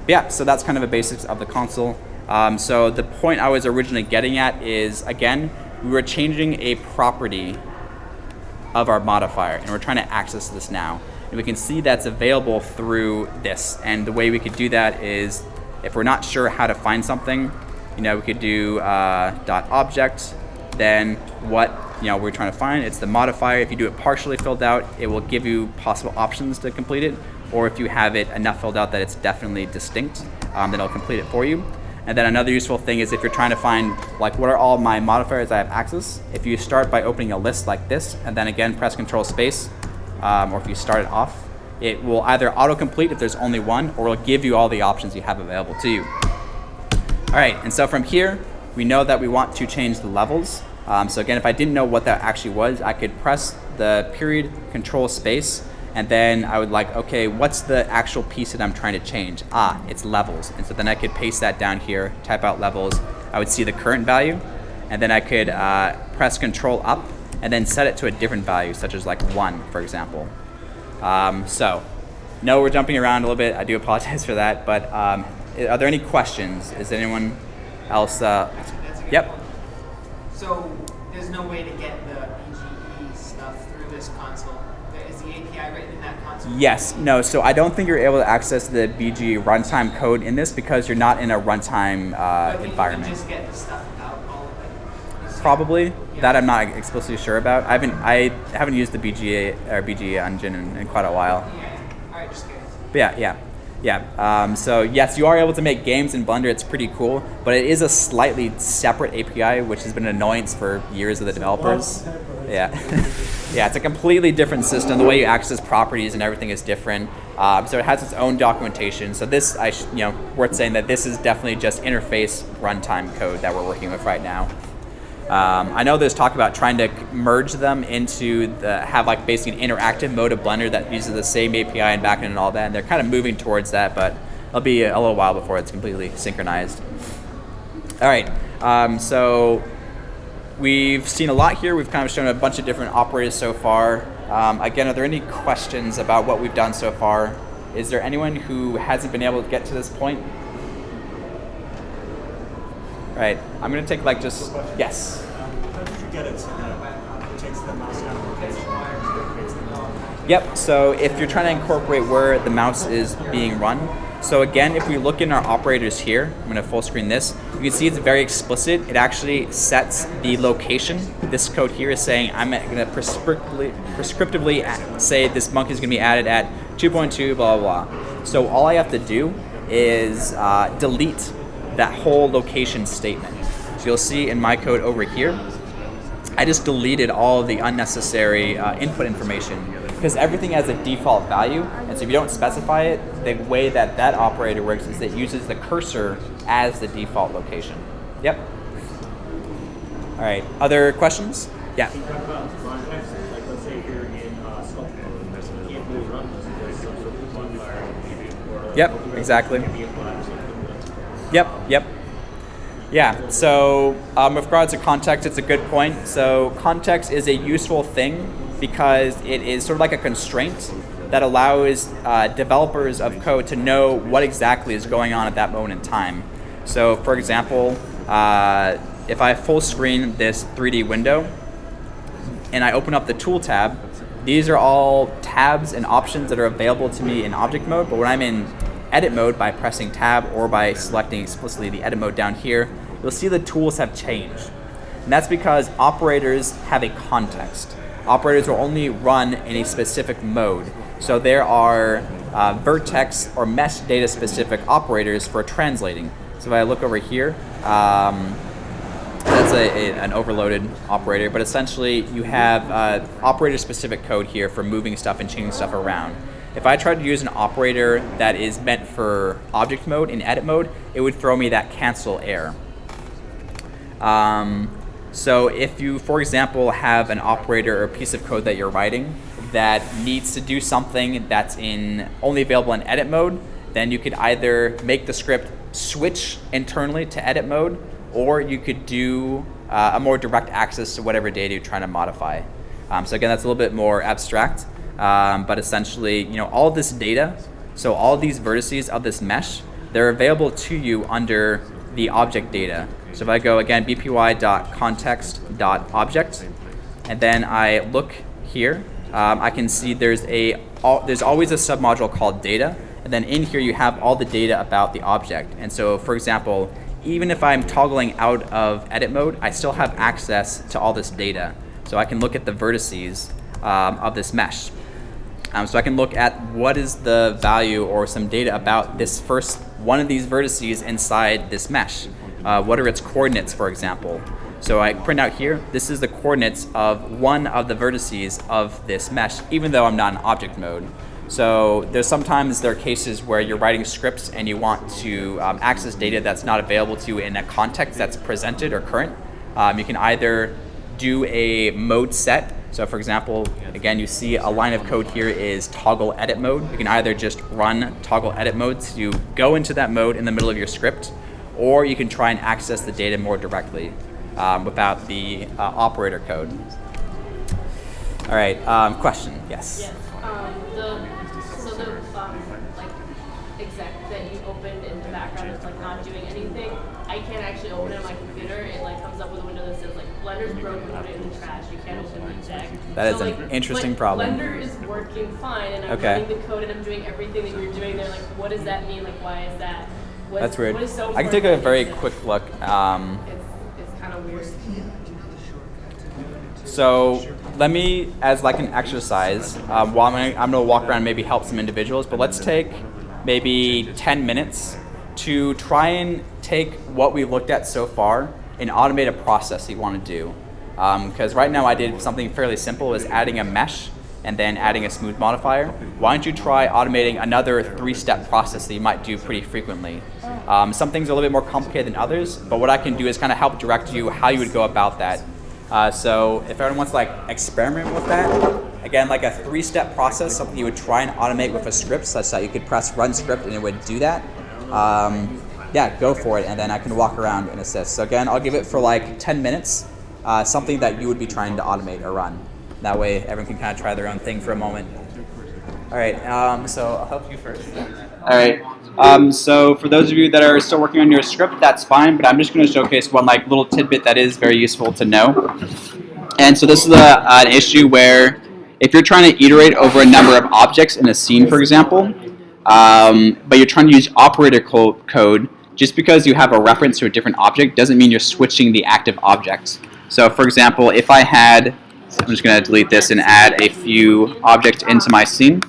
Yeah, so that's kind of the basics of the console. So the point I was originally getting at is, again, we were changing a property of our modifier, and we're trying to access this now. And we can see that's available through this. And the way we could do that is, if we're not sure how to find something, we could do dot object, then what we're trying to find. It's the modifier. If you do it partially filled out, it will give you possible options to complete it. Or if you have it enough filled out that it's definitely distinct, then it'll complete it for you. And then another useful thing is if you're trying to find, like, what are all my modifiers I have access, if you start by opening a list like this, and then again press Control Space, or if you start it off, it will either autocomplete if there's only one, or it'll give you all the options you have available to you. All right, and so from here, we know that we want to change the levels. So again, if I didn't know what that actually was, I could press the period Control Space, and then I would like, okay, what's the actual piece that I'm trying to change? It's levels. And so then I could paste that down here, type out levels. I would see the current value, and then I could press Control up, and then set it to a different value, such as like 1, for example. So, no, we're jumping around a little bit. I do apologize for that, but are there any questions? Is anyone else? That's a good Yep. point. So there's no way to get the BGE stuff through this console. Is the API written in that console? Yes. No. So I don't think you're able to access the BG runtime code in this because you're not in a runtime environment. You can just get the stuff out all of it. Probably. Yeah. That I'm not explicitly sure about. I haven't used the BGA or BGA engine in quite a while. Yeah. All right, just curious. But yeah. So yes, you are able to make games in Blender. It's pretty cool, but it is a slightly separate API, which has been an annoyance for years of the developers. Yeah, yeah, it's a completely different system. The way you access properties and everything is different. So it has its own documentation. So this, worth saying that this is definitely just interface runtime code that we're working with right now. I know there's talk about trying to merge them into have like basically an interactive mode of Blender that uses the same API and backend and all that, and they're kind of moving towards that, but it'll be a little while before it's completely synchronized. All right, so we've seen a lot here. We've kind of shown a bunch of different operators so far. Again, are there any questions about what we've done so far? Is there anyone who hasn't been able to get to this point? Right, I'm gonna take yes. How did you get it so that it takes the mouse out of the Yep, so if you're trying to incorporate where the mouse is being run, so again, if we look in our operators here, I'm gonna full screen this, you can see it's very explicit. It actually sets the location. This code here is saying I'm gonna prescriptively say this monkey is gonna be added at 2.2, blah, blah, blah. So all I have to do is delete that whole location statement. So you'll see in my code over here, I just deleted all of the unnecessary input information because everything has a default value, and so if you don't specify it, the way that operator works is it uses the cursor as the default location. Yep. All right, other questions? Yeah. Can you talk about context? Like, let's say you're in Sculptor mode, you can't really run this. There's some sort of modifier to give you Yep, exactly. Can be applied or something. Yep. Yeah, so with regards to context, it's a good point. So context is a useful thing because it is sort of like a constraint that allows developers of code to know what exactly is going on at that moment in time. So for example, if I full screen this 3D window and I open up the tool tab, these are all tabs and options that are available to me in object mode, but when I'm in edit mode by pressing tab or by selecting explicitly the edit mode down here, you'll see the tools have changed. And that's because operators have a context. Operators will only run in a specific mode. So there are vertex or mesh data specific operators for translating. So if I look over here, that's an overloaded operator, but essentially you have operator specific code here for moving stuff and changing stuff around. If I tried to use an operator that is meant for object mode in edit mode, it would throw me that cancel error. So if you, for example, have an operator or a piece of code that you're writing that needs to do something that's only available in edit mode, then you could either make the script switch internally to edit mode, or you could do a more direct access to whatever data you're trying to modify. So again, that's a little bit more abstract, but essentially, all this data, so all these vertices of this mesh, they're available to you under the object data. So if I go again, bpy.context.object, and then I look here, I can see there's always a submodule called data, and then in here you have all the data about the object. And so, for example, even if I'm toggling out of edit mode, I still have access to all this data. So I can look at the vertices of this mesh. So I can look at what is the value or some data about this first one of these vertices inside this mesh. What are its coordinates, for example? So I print out here, this is the coordinates of one of the vertices of this mesh, even though I'm not in object mode. So sometimes there are cases where you're writing scripts and you want to access data that's not available to you in a context that's presented or current. You can either do a mode set. So for example, again, you see a line of code here is toggle edit mode. You can either just run toggle edit mode to go into that mode in the middle of your script, or you can try and access the data more directly without the operator code. All right, question, yes? Yes. Like exec that you opened in the background is like not doing anything. I can't actually open it on my computer. It like comes up with a window that says like Blender's broken, put it in the trash. You can't open the exec. That is an interesting problem. Blender is working fine, and I'm running the code and I'm doing everything that you're doing. They're like, what does that mean? Like, why is that? That's weird. What is so I can take a very exec? quick look. It's kind of weird. So let me, as like an exercise, while I'm going to walk around and maybe help some individuals, but let's take maybe 10 minutes to try and take what we looked at so far and automate a process that you want to do. Because right now I did something fairly simple, is adding a mesh and then adding a smooth modifier. Why don't you try automating another 3-step process that you might do pretty frequently? Some things are a little bit more complicated than others, but what I can do is kind of help direct you how you would go about that. So if everyone wants to like experiment with that, again, like a 3-step process, something you would try and automate with a script such that you could press run script and it would do that. Yeah, go for it, and then I can walk around and assist. So again, I'll give it for like 10 minutes, something that you would be trying to automate or run. That way everyone can kind of try their own thing for a moment. All right, so I'll help you first. All right, so for those of you that are still working on your script, that's fine, but I'm just going to showcase one like little tidbit that is very useful to know. And so this is an issue where if you're trying to iterate over a number of objects in a scene, for example, but you're trying to use operator code, just because you have a reference to a different object doesn't mean you're switching the active objects. So for example, if I had, I'm just going to delete this and add a few objects into my scene.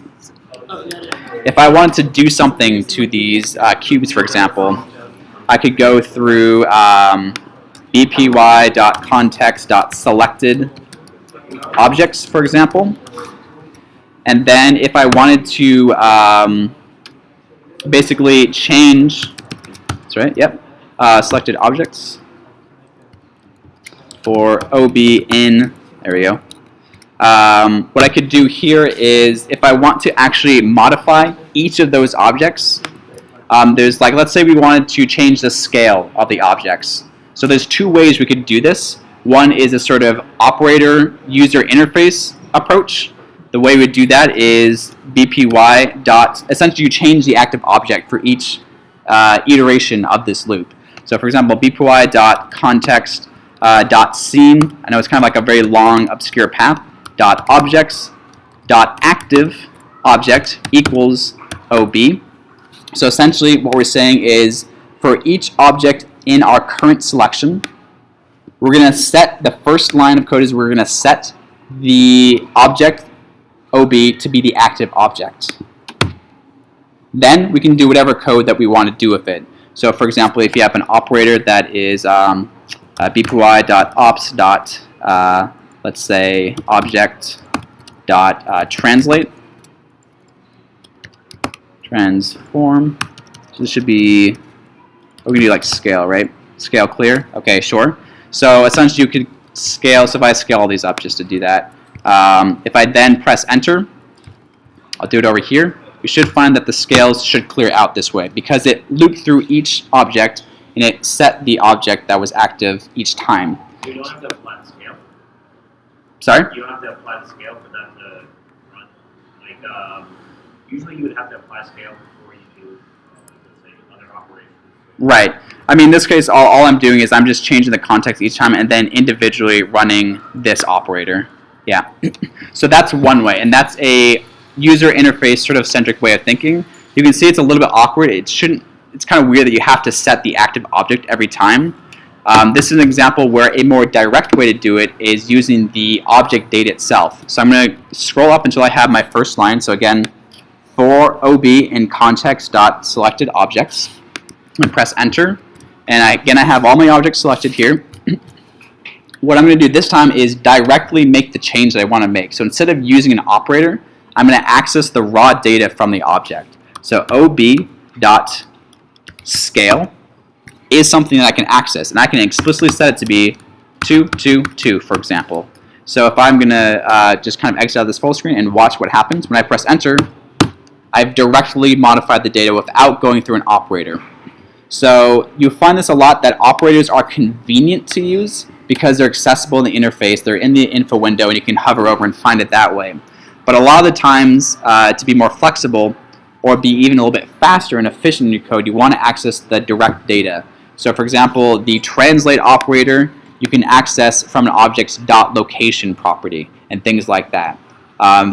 If I wanted to do something to these cubes, for example, I could go through bpy.context.selected objects, for example. And then if I wanted to basically change, that's right, yep, selected objects for OB in, there we go. What I could do here is if I want to actually modify each of those objects there's like, let's say we wanted to change the scale of the objects. So there's two ways we could do this. One is a sort of operator user interface approach. The way we do that is bpy dot, essentially you change the active object for each iteration of this loop. So for example, bpy dot context dot scene, I know it's kind of like a very long obscure path, dot objects dot active object equals ob. So essentially what we're saying is for each object in our current selection, we're going to set, the first line of code is we're going to set the object ob to be the active object. Then we can do whatever code that we want to do with it. So for example, if you have an operator that is bpy.ops. Let's say object dot translate transform. So this should be, we're gonna do like scale, right? Scale clear. Okay, sure. So essentially you could scale. So if I scale all these up just to do that, if I then press enter, I'll do it over here. We should find that the scales should clear out this way because it looped through each object and it set the object that was active each time. You don't have to apply the scale. Sorry? You don't have to apply the scale for that to run. Like, usually you would have to apply scale before you do, let's say, other operations. Right. I mean, in this case, all I'm doing is I'm just changing the context each time and then individually running this operator. Yeah. So that's one way, and that's a user interface sort of centric way of thinking. You can see it's a little bit awkward. It shouldn't. It's kind of weird that you have to set the active object every time. This is an example where a more direct way to do it is using the object data itself. So I'm going to scroll up until I have my first line. So again, for ob in context dot selected objects, and press enter. And again, I have all my objects selected here. What I'm going to do this time is directly make the change that I want to make. So instead of using an operator, I'm going to access the raw data from the object. So ob.scale is something that I can access, and I can explicitly set it to be 222, for example. So if I'm going to just kind of exit out of this full screen and watch what happens, when I press enter, I've directly modified the data without going through an operator. So you find this a lot, that operators are convenient to use because they're accessible in the interface, they're in the info window, and you can hover over and find it that way. But a lot of the times, to be more flexible or be even a little bit faster and efficient in your code, you want to access the direct data. So for example, the translate operator, you can access from an object's .location property and things like that.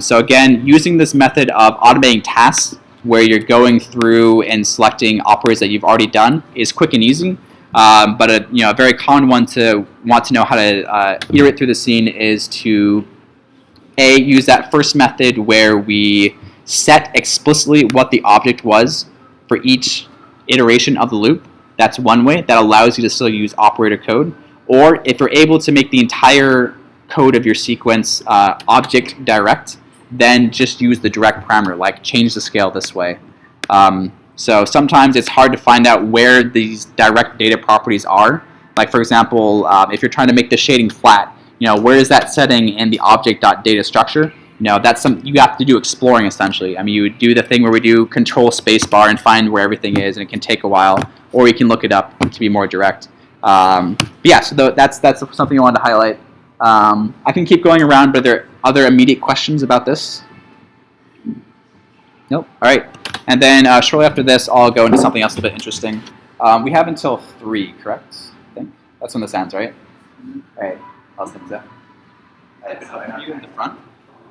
So again, using this method of automating tasks where you're going through and selecting operators that you've already done is quick and easy. But a very common one to want to know how to iterate through the scene is to use that first method where we set explicitly what the object was for each iteration of the loop. That's one way that allows you to still use operator code. Or if you're able to make the entire code of your sequence object direct, then just use the direct parameter, like change the scale this way. So sometimes it's hard to find out where these direct data properties are. Like for example, if you're trying to make the shading flat, where is that setting in the object.data structure? That's something you have to do exploring essentially. I mean, you would do the thing where we do control spacebar and find where everything is, and it can take a while, or you can look it up to be more direct. But yeah, so that's something I wanted to highlight. I can keep going around, but are there other immediate questions about this? Nope. All right. And then shortly after this, I'll go into something else a bit interesting. We have until 3, correct? I think that's when this ends, right? All right. I'll think so. I have you in the front,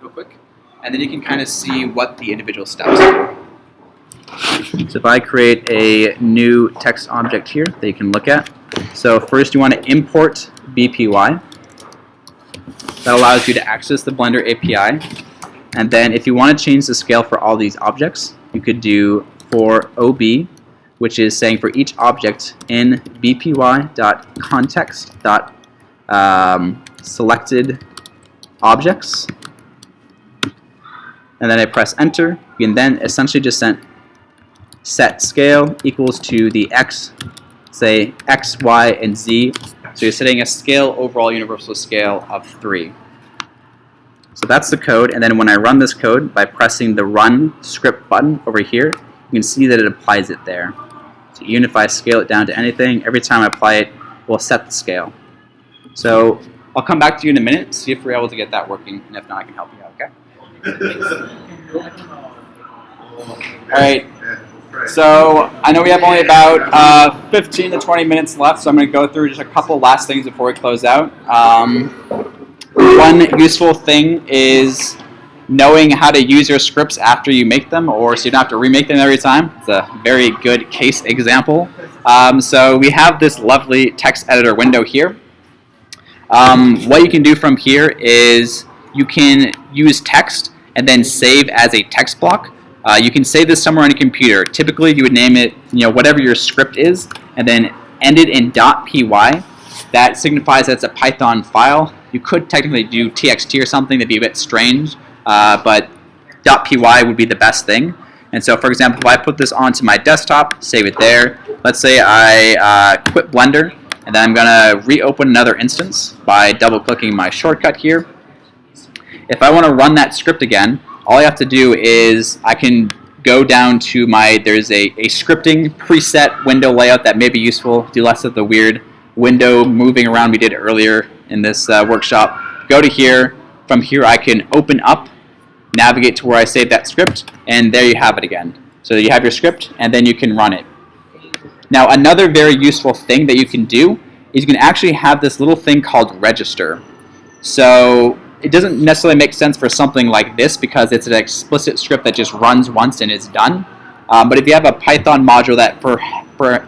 real quick, and then you can kind of see what the individual steps are. So if I create a new text object here that you can look at. So first you want to import BPY. That allows you to access the Blender API. And then if you want to change the scale for all these objects, you could do for OB, which is saying for each object in bpy.context.selected objects. And then I press enter. You can then essentially just set scale equals to the x, say x, y, and z. So you're setting a scale, overall universal scale of 3. So that's the code, and then when I run this code by pressing the run script button over here, you you can see that it applies it there. So even if I scale it down to anything, every time I apply it, we'll set the scale. So I'll come back to you in a minute, see if we're able to get that working, and if not, I can help you out, okay? All right. So I know we have only about 15 to 20 minutes left, so I'm going to go through just a couple last things before we close out. One useful thing is knowing how to use your scripts after you make them, or so you don't have to remake them every time. It's a very good case example. So we have this lovely text editor window here. What you can do from here is you can use text and then save as a text block. You can save this somewhere on your computer. Typically, you would name it, whatever your script is, and then end it in .py. That signifies that it's a Python file. You could technically do txt or something. That'd be a bit strange, but .py would be the best thing. And so, for example, if I put this onto my desktop, save it there. Let's say I quit Blender, and then I'm going to reopen another instance by double-clicking my shortcut here. If I want to run that script again, all I have to do is I can go down to there's a scripting preset window layout that may be useful, do less of the weird window moving around we did earlier in this workshop. Go to here. From here I can open up, navigate to where I saved that script, and there you have it again. So you have your script, and then you can run it. Now another very useful thing that you can do is you can actually have this little thing called register. So it doesn't necessarily make sense for something like this because it's an explicit script that just runs once and is done. But if you have a Python module that, for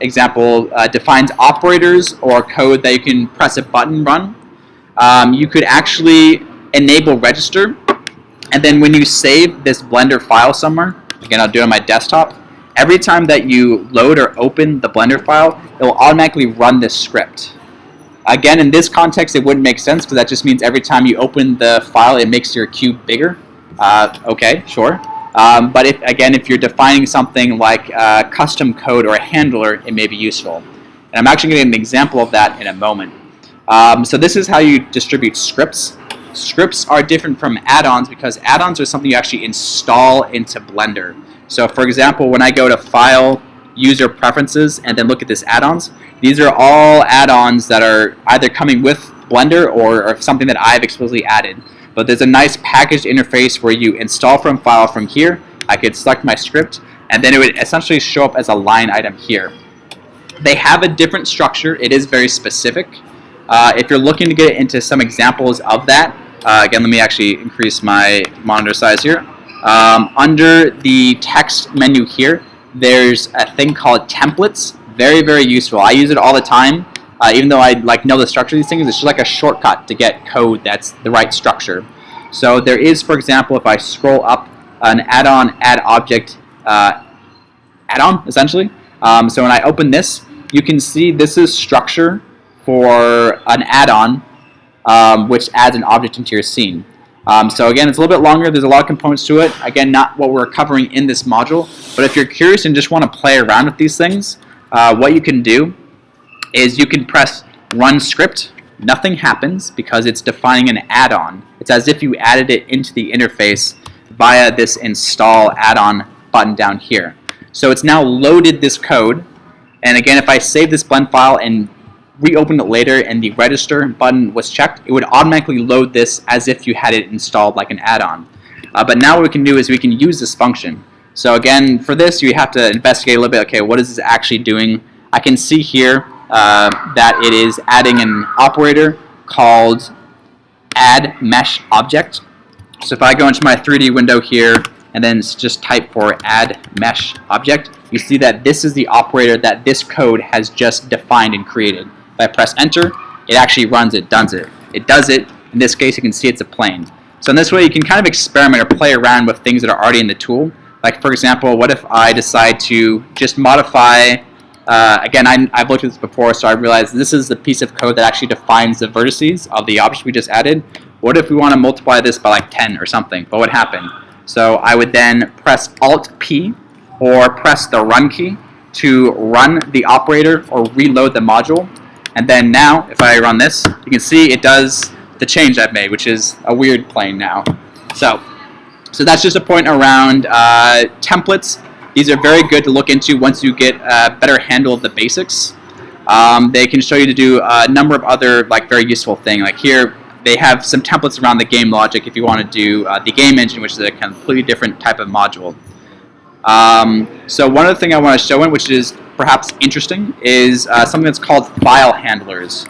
example, defines operators or code that you can press a button run, you could actually enable register. And then when you save this Blender file somewhere, again, I'll do it on my desktop, every time that you load or open the Blender file, it will automatically run this script. Again, in this context, it wouldn't make sense because that just means every time you open the file, it makes your cube bigger. Okay, sure. But if you're defining something like custom code or a handler, it may be useful. And I'm actually going to give an example of that in a moment. So this is how you distribute scripts. Scripts are different from add-ons because add-ons are something you actually install into Blender. So for example, when I go to File, User Preferences, and then look at this add-ons, these are all add-ons that are either coming with Blender or something that I've explicitly added. But there's a nice packaged interface where you install from File from here. I could select my script, and then it would essentially show up as a line item here. They have a different structure. It is very specific. If you're looking to get into some examples of that, again, let me actually increase my monitor size here. Under the text menu here, there's a thing called templates. Very, very useful. I use it all the time. Even though I know the structure of these things, it's just like a shortcut to get code that's the right structure. So there is, for example, if I scroll up, an add-on, add object, add-on, essentially. So when I open this, you can see this is structure for an add-on, which adds an object into your scene. So again, it's a little bit longer. There's a lot of components to it. Again, not what we're covering in this module. But if you're curious and just want to play around with these things, what you can do is you can press Run Script. Nothing happens because it's defining an add-on. It's as if you added it into the interface via this Install Add-on button down here. So it's now loaded this code. And again, if I save this blend file and reopen it later and the register button was checked, it would automatically load this as if you had it installed like an add-on. But now what we can do is we can use this function. So again, for this, you have to investigate a little bit, okay, what is this actually doing? I can see here that it is adding an operator called add mesh object. So if I go into my 3D window here and then just type for add mesh object, you see that this is the operator that this code has just defined and created. If I press enter, it actually runs it, does it. It does it. In this case, you can see it's a plane. So in this way, you can kind of experiment or play around with things that are already in the tool. Like for example, what if I decide to just modify, again, I've looked at this before, so I realized this is the piece of code that actually defines the vertices of the object we just added. What if we want to multiply this by like 10 or something? What would happen? So I would then press Alt-P or press the run key to run the operator or reload the module. And then now, if I run this, you can see it does the change I've made, which is a weird plane now. So that's just a point around templates. These are very good to look into once you get a better handle of the basics. They can show you to do a number of other very useful things. Like here, they have some templates around the game logic if you want to do the game engine, which is a completely different type of module. So one other thing I want to show in, which is perhaps interesting, is something that's called file handlers.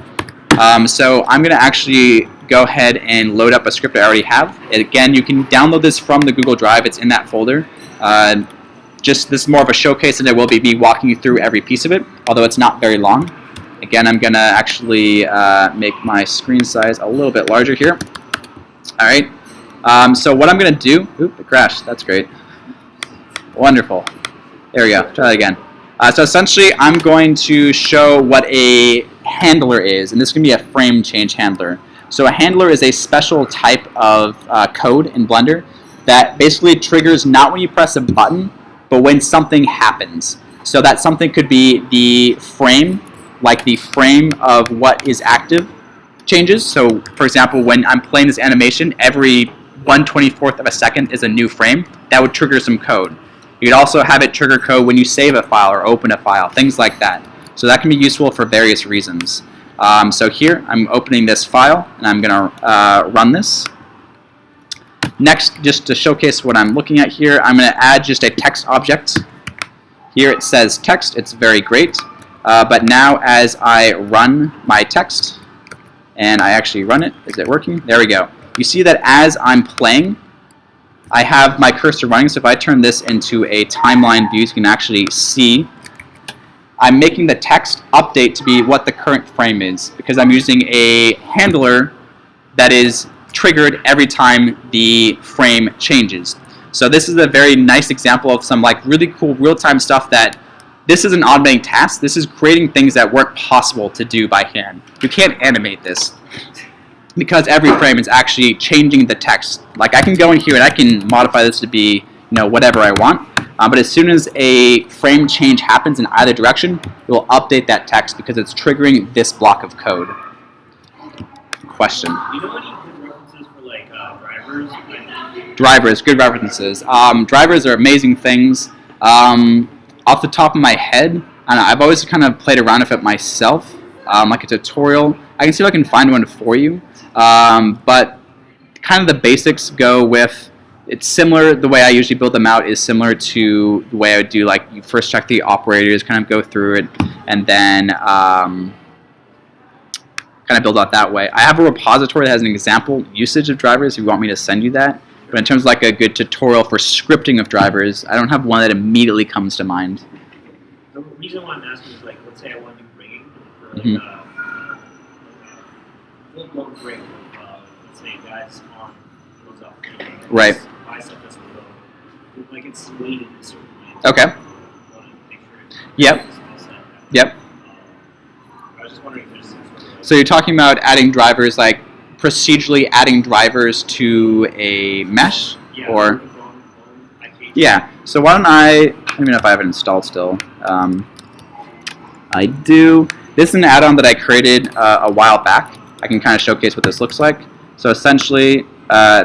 So I'm going to actually go ahead and load up a script I already have. And again, you can download this from the Google Drive. It's in that folder. This is more of a showcase than it will be me walking you through every piece of it, although it's not very long. Again, I'm going to actually make my screen size a little bit larger here. All right. So what I'm going to do, oop, it crashed. That's great. Wonderful. There we go. Try that again. So essentially, I'm going to show what a handler is, and this can be a frame change handler. So a handler is a special type of code in Blender that basically triggers not when you press a button, but when something happens. So that something could be the frame, like the frame of what is active changes. So for example, when I'm playing this animation, every 1/24th of a second is a new frame. That would trigger some code. You could also have it trigger code when you save a file or open a file, things like that. So that can be useful for various reasons. So here, I'm opening this file, and I'm going to run this. Next, just to showcase what I'm looking at here, I'm going to add just a text object. Here it says text. It's very great. But now as I run my text, and I actually run it, is it working? There we go. You see that as I'm playing, I have my cursor running, so if I turn this into a timeline view, you can actually see I'm making the text update to be what the current frame is, because I'm using a handler that is triggered every time the frame changes. So this is a very nice example of some really cool real-time stuff that this is an automating task. This is creating things that weren't possible to do by hand. You can't animate this, because every frame is actually changing the text. Like I can go in here and I can modify this to be whatever I want, but as soon as a frame change happens in either direction, it will update that text because it's triggering this block of code. Question? You know any good references for drivers? Drivers, good references. Drivers are amazing things. Off the top of my head, I don't know, I've always kind of played around with it myself, like a tutorial. I can see if I can find one for you. But kind of the basics go with, it's similar, the way I usually build them out is similar to the way I would do, you first check the operators, kind of go through it, and then kind of build out that way. I have a repository that has an example usage of drivers if you want me to send you that. But in terms of a good tutorial for scripting of drivers, I don't have one that immediately comes to mind. The reason why I'm asking is let's say I want to do rigging for full-blown rig. Let's say guys on goes up. Right. Bicep that's below. It's weighted in a certain way. Okay. I want to make sure Yep. Yep. I was just wondering if there's some sort of So you're talking about adding drivers, procedurally adding drivers to a mesh? yeah, Or I can't. yeah. So why don't I don't know if I have it installed still. I do. This is an add-on that I created a while back. I can kind of showcase what this looks like. So essentially,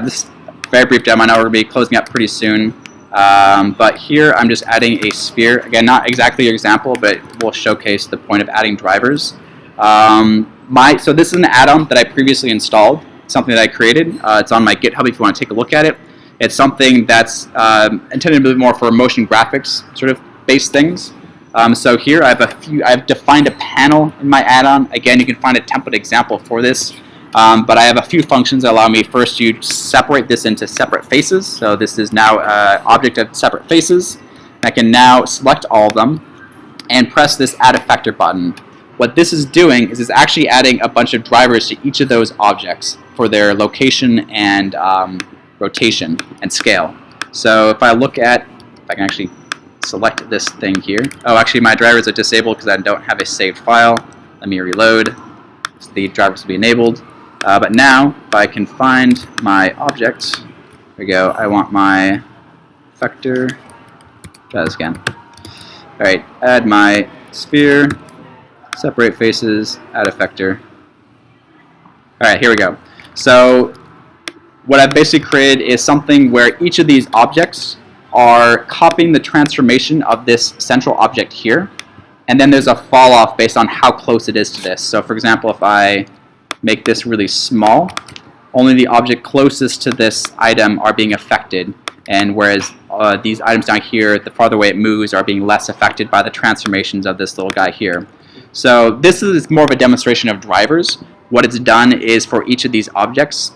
this very brief demo. I know we're going to be closing up pretty soon. But here I'm just adding a sphere. Again, not exactly your example, but we'll showcase the point of adding drivers. So this is an add-on that I previously installed, something that I created. It's on my GitHub if you want to take a look at it. It's something that's intended a bit more for motion graphics sort of based things. So here I've defined a panel in my add-on. Again, you can find a template example for this. But I have a few functions that allow me first to separate this into separate faces. So this is now an object of separate faces. I can now select all of them and press this Add Effector button. What this is doing is it's actually adding a bunch of drivers to each of those objects for their location and rotation and scale. So if I look at, if I can actually select this thing here. Oh, actually my drivers are disabled because I don't have a saved file. Let me reload. So the drivers will be enabled. But now, if I can find my object, here we go. I want my effector. Try this again. All right, add my sphere, separate faces, add effector. All right, here we go. So what I've basically created is something where each of these objects are copying the transformation of this central object here, and then there's a fall off based on how close it is to this. So for example, if I make this really small, only the object closest to this item are being affected, and whereas these items down here, the farther away it moves, are being less affected by the transformations of this little guy here. So this is more of a demonstration of drivers. What it's done is for each of these objects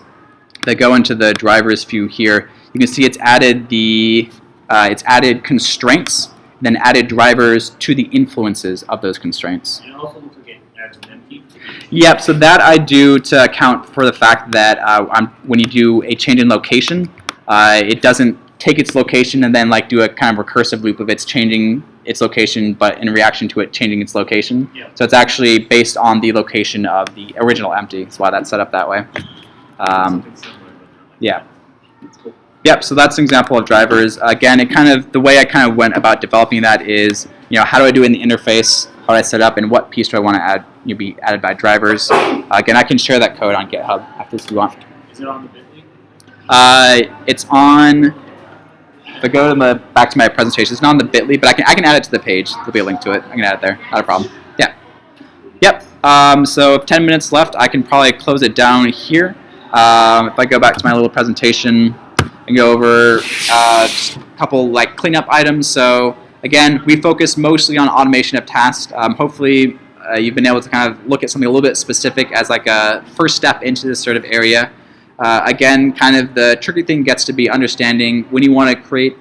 that go into the drivers view here, you can see it's added it's added constraints, then added drivers to the influences of those constraints. And it also looks like it adds an empty. Yep, so that I do to account for the fact that when you do a change in location, it doesn't take its location and then like do a kind of recursive loop of it's changing its location, but in reaction to it changing its location. Yeah. So it's actually based on the location of the original empty. That's why that's set up that way. Something similar, but not like Yeah. It's cool. Yep, so that's an example of drivers. Again, the way I kind of went about developing that is, how do I do it in the interface? How do I set it up, and what piece do I want to add? Be added by drivers. Again, I can share that code on GitHub after this if you want. Is it on the Bitly? It's on. If I go to back to my presentation, it's not on the Bitly, but I can add it to the page. There'll be a link to it. I can add it there. Not a problem. Yeah. Yep. So 10 minutes left. I can probably close it down here. If I go back to my little presentation and go over just a couple like cleanup items. So again, we focus mostly on automation of tasks. Hopefully, you've been able to kind of look at something a little bit specific as like a first step into this sort of area. Again, kind of the tricky thing gets to be understanding when you want to create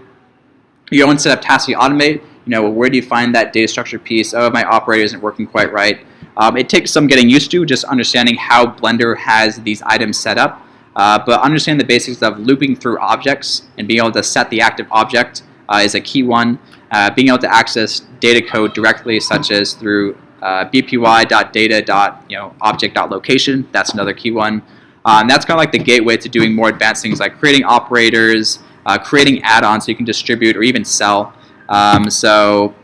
your own set of tasks you automate, where do you find that data structure piece? Oh, my operator isn't working quite right. It takes some getting used to, just understanding how Blender has these items set up. But understanding the basics of looping through objects and being able to set the active object is a key one. Being able to access data code directly, such as through bpy.data.object.location, that's another key one. That's kind of like the gateway to doing more advanced things like creating operators, creating add-ons so you can distribute or even sell. So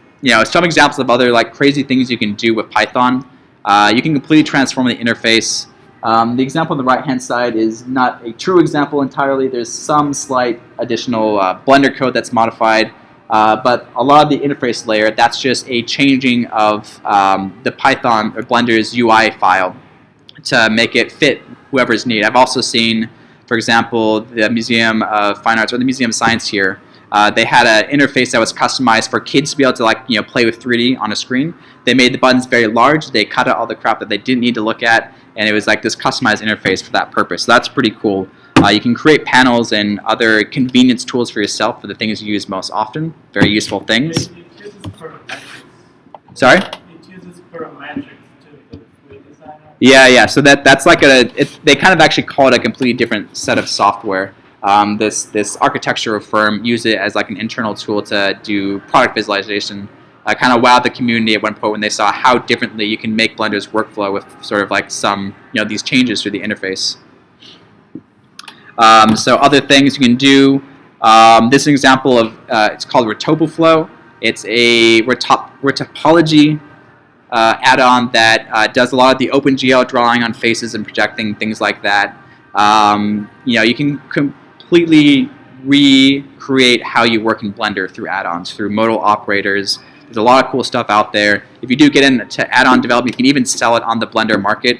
some examples of other like crazy things you can do with Python. You can completely transform the interface. The example on the right-hand side is not a true example entirely. There's some slight additional Blender code that's modified. But a lot of the interface layer, that's just a changing of the Python or Blender's UI file to make it fit whoever's need. I've also seen, for example, the Museum of Fine Arts or the Museum of Science here. They had an interface that was customized for kids to be able to play with 3D on a screen. They made the buttons very large. They cut out all the crap that they didn't need to look at, and it was like this customized interface for that purpose. So that's pretty cool. You can create panels and other convenience tools for yourself for the things you use most often. Very useful things. It uses parametrics. Sorry? It uses parametrics too for the fluid designer. Yeah. So that's like they kind of actually call it a completely different set of software. This architecture firm used it as like an internal tool to do product visualization. Kind of wowed the community at one point when they saw how differently you can make Blender's workflow with sort of like some these changes through the interface. So other things you can do. This is an example of it's called ReTopoflow. It's a retopology add-on that does a lot of the OpenGL drawing on faces and projecting things like that. You can completely recreate how you work in Blender through add-ons, through modal operators. There's a lot of cool stuff out there. If you do get into add-on development, you can even sell it on the Blender market.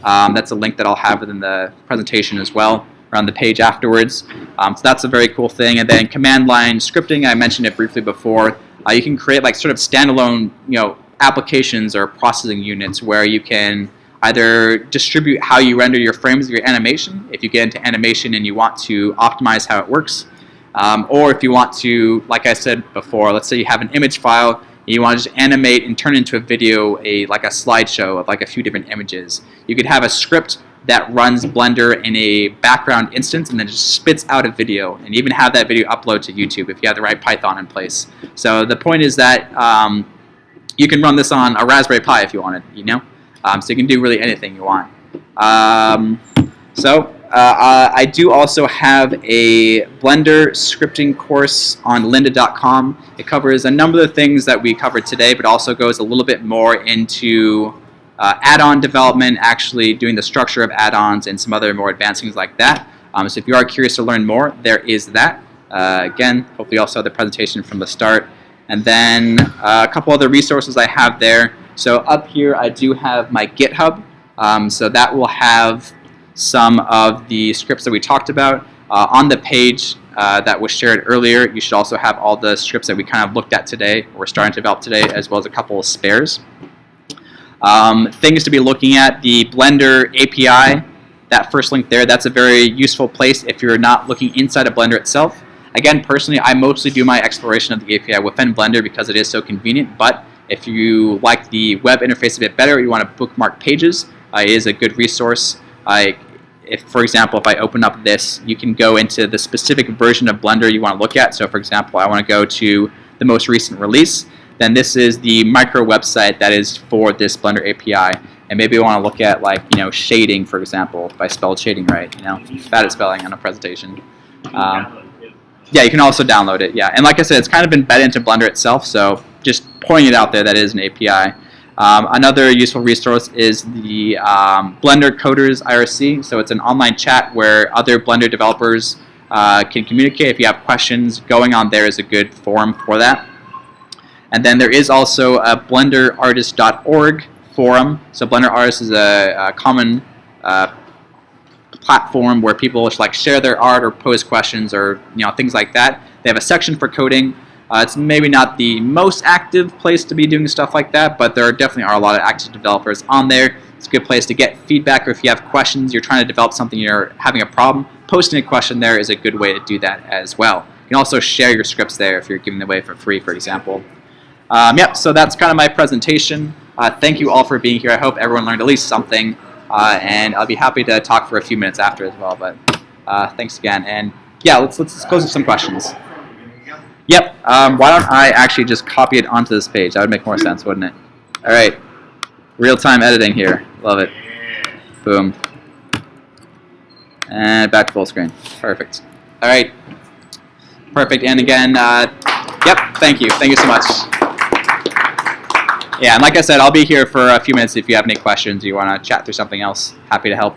That's a link that I'll have within the presentation as well, around the page afterwards. So that's a very cool thing. And then command line scripting, I mentioned it briefly before. You can create like sort of standalone applications or processing units where you can either distribute how you render your frames of your animation, if you get into animation and you want to optimize how it works, or if you want to, like I said before, let's say you have an image file, and you want to just animate and turn into a video, like a slideshow of like a few different images. You could have a script that runs Blender in a background instance and then just spits out a video, and even have that video upload to YouTube if you have the right Python in place. So the point is that you can run this on a Raspberry Pi if you wanted, so you can do really anything you want. I do also have a Blender scripting course on lynda.com. It covers a number of things that we covered today, but also goes a little bit more into add-on development, actually doing the structure of add-ons and some other more advanced things like that. So if you are curious to learn more, there is that. Again, hopefully you also have the presentation from the start. And then a couple other resources I have there. So up here I do have my GitHub. So that will have some of the scripts that we talked about. On the page that was shared earlier, you should also have all the scripts that we kind of looked at today, or we're starting to develop today, as well as a couple of spares. Things to be looking at, the Blender API, that first link there, that's a very useful place if you're not looking inside of Blender itself. Again, personally, I mostly do my exploration of the API within Blender because it is so convenient, but if you like the web interface a bit better, you want to bookmark pages, it is a good resource. If, for example, if I open up this, you can go into the specific version of Blender you want to look at. So, for example, I want to go to the most recent release. Then this is the micro website that is for this Blender API. And maybe I want to look at, like, shading, for example, if I spelled shading right. Bad at spelling on a presentation. Yeah, you can also download it. Yeah, and like I said, it's kind of embedded into Blender itself. So just pointing it out there, that is an API. Another useful resource is the Blender Coders IRC. So it's an online chat where other Blender developers can communicate. If you have questions, going on there is a good forum for that. And then there is also a blenderartist.org forum. So Blender Artist is a common platform where people just, like, share their art or pose questions or things like that. They have a section for coding. It's maybe not the most active place to be doing stuff like that, but there definitely are a lot of active developers on there. It's a good place to get feedback, or if you have questions, you're trying to develop something, you're having a problem, posting a question there is a good way to do that as well. You can also share your scripts there if you're giving them away for free, for example. Yep, so that's kind of my presentation. Thank you all for being here. I hope everyone learned at least something, and I'll be happy to talk for a few minutes after as well. But thanks again, and yeah, let's close with some questions. Yep. Why don't I actually just copy it onto this page? That would make more sense, wouldn't it? All right. Real-time editing here. Love it. Boom. And back to full screen. Perfect. All right. Perfect. And again, yep. Thank you. Thank you so much. Yeah, and like I said, I'll be here for a few minutes if you have any questions or you want to chat through something else. Happy to help.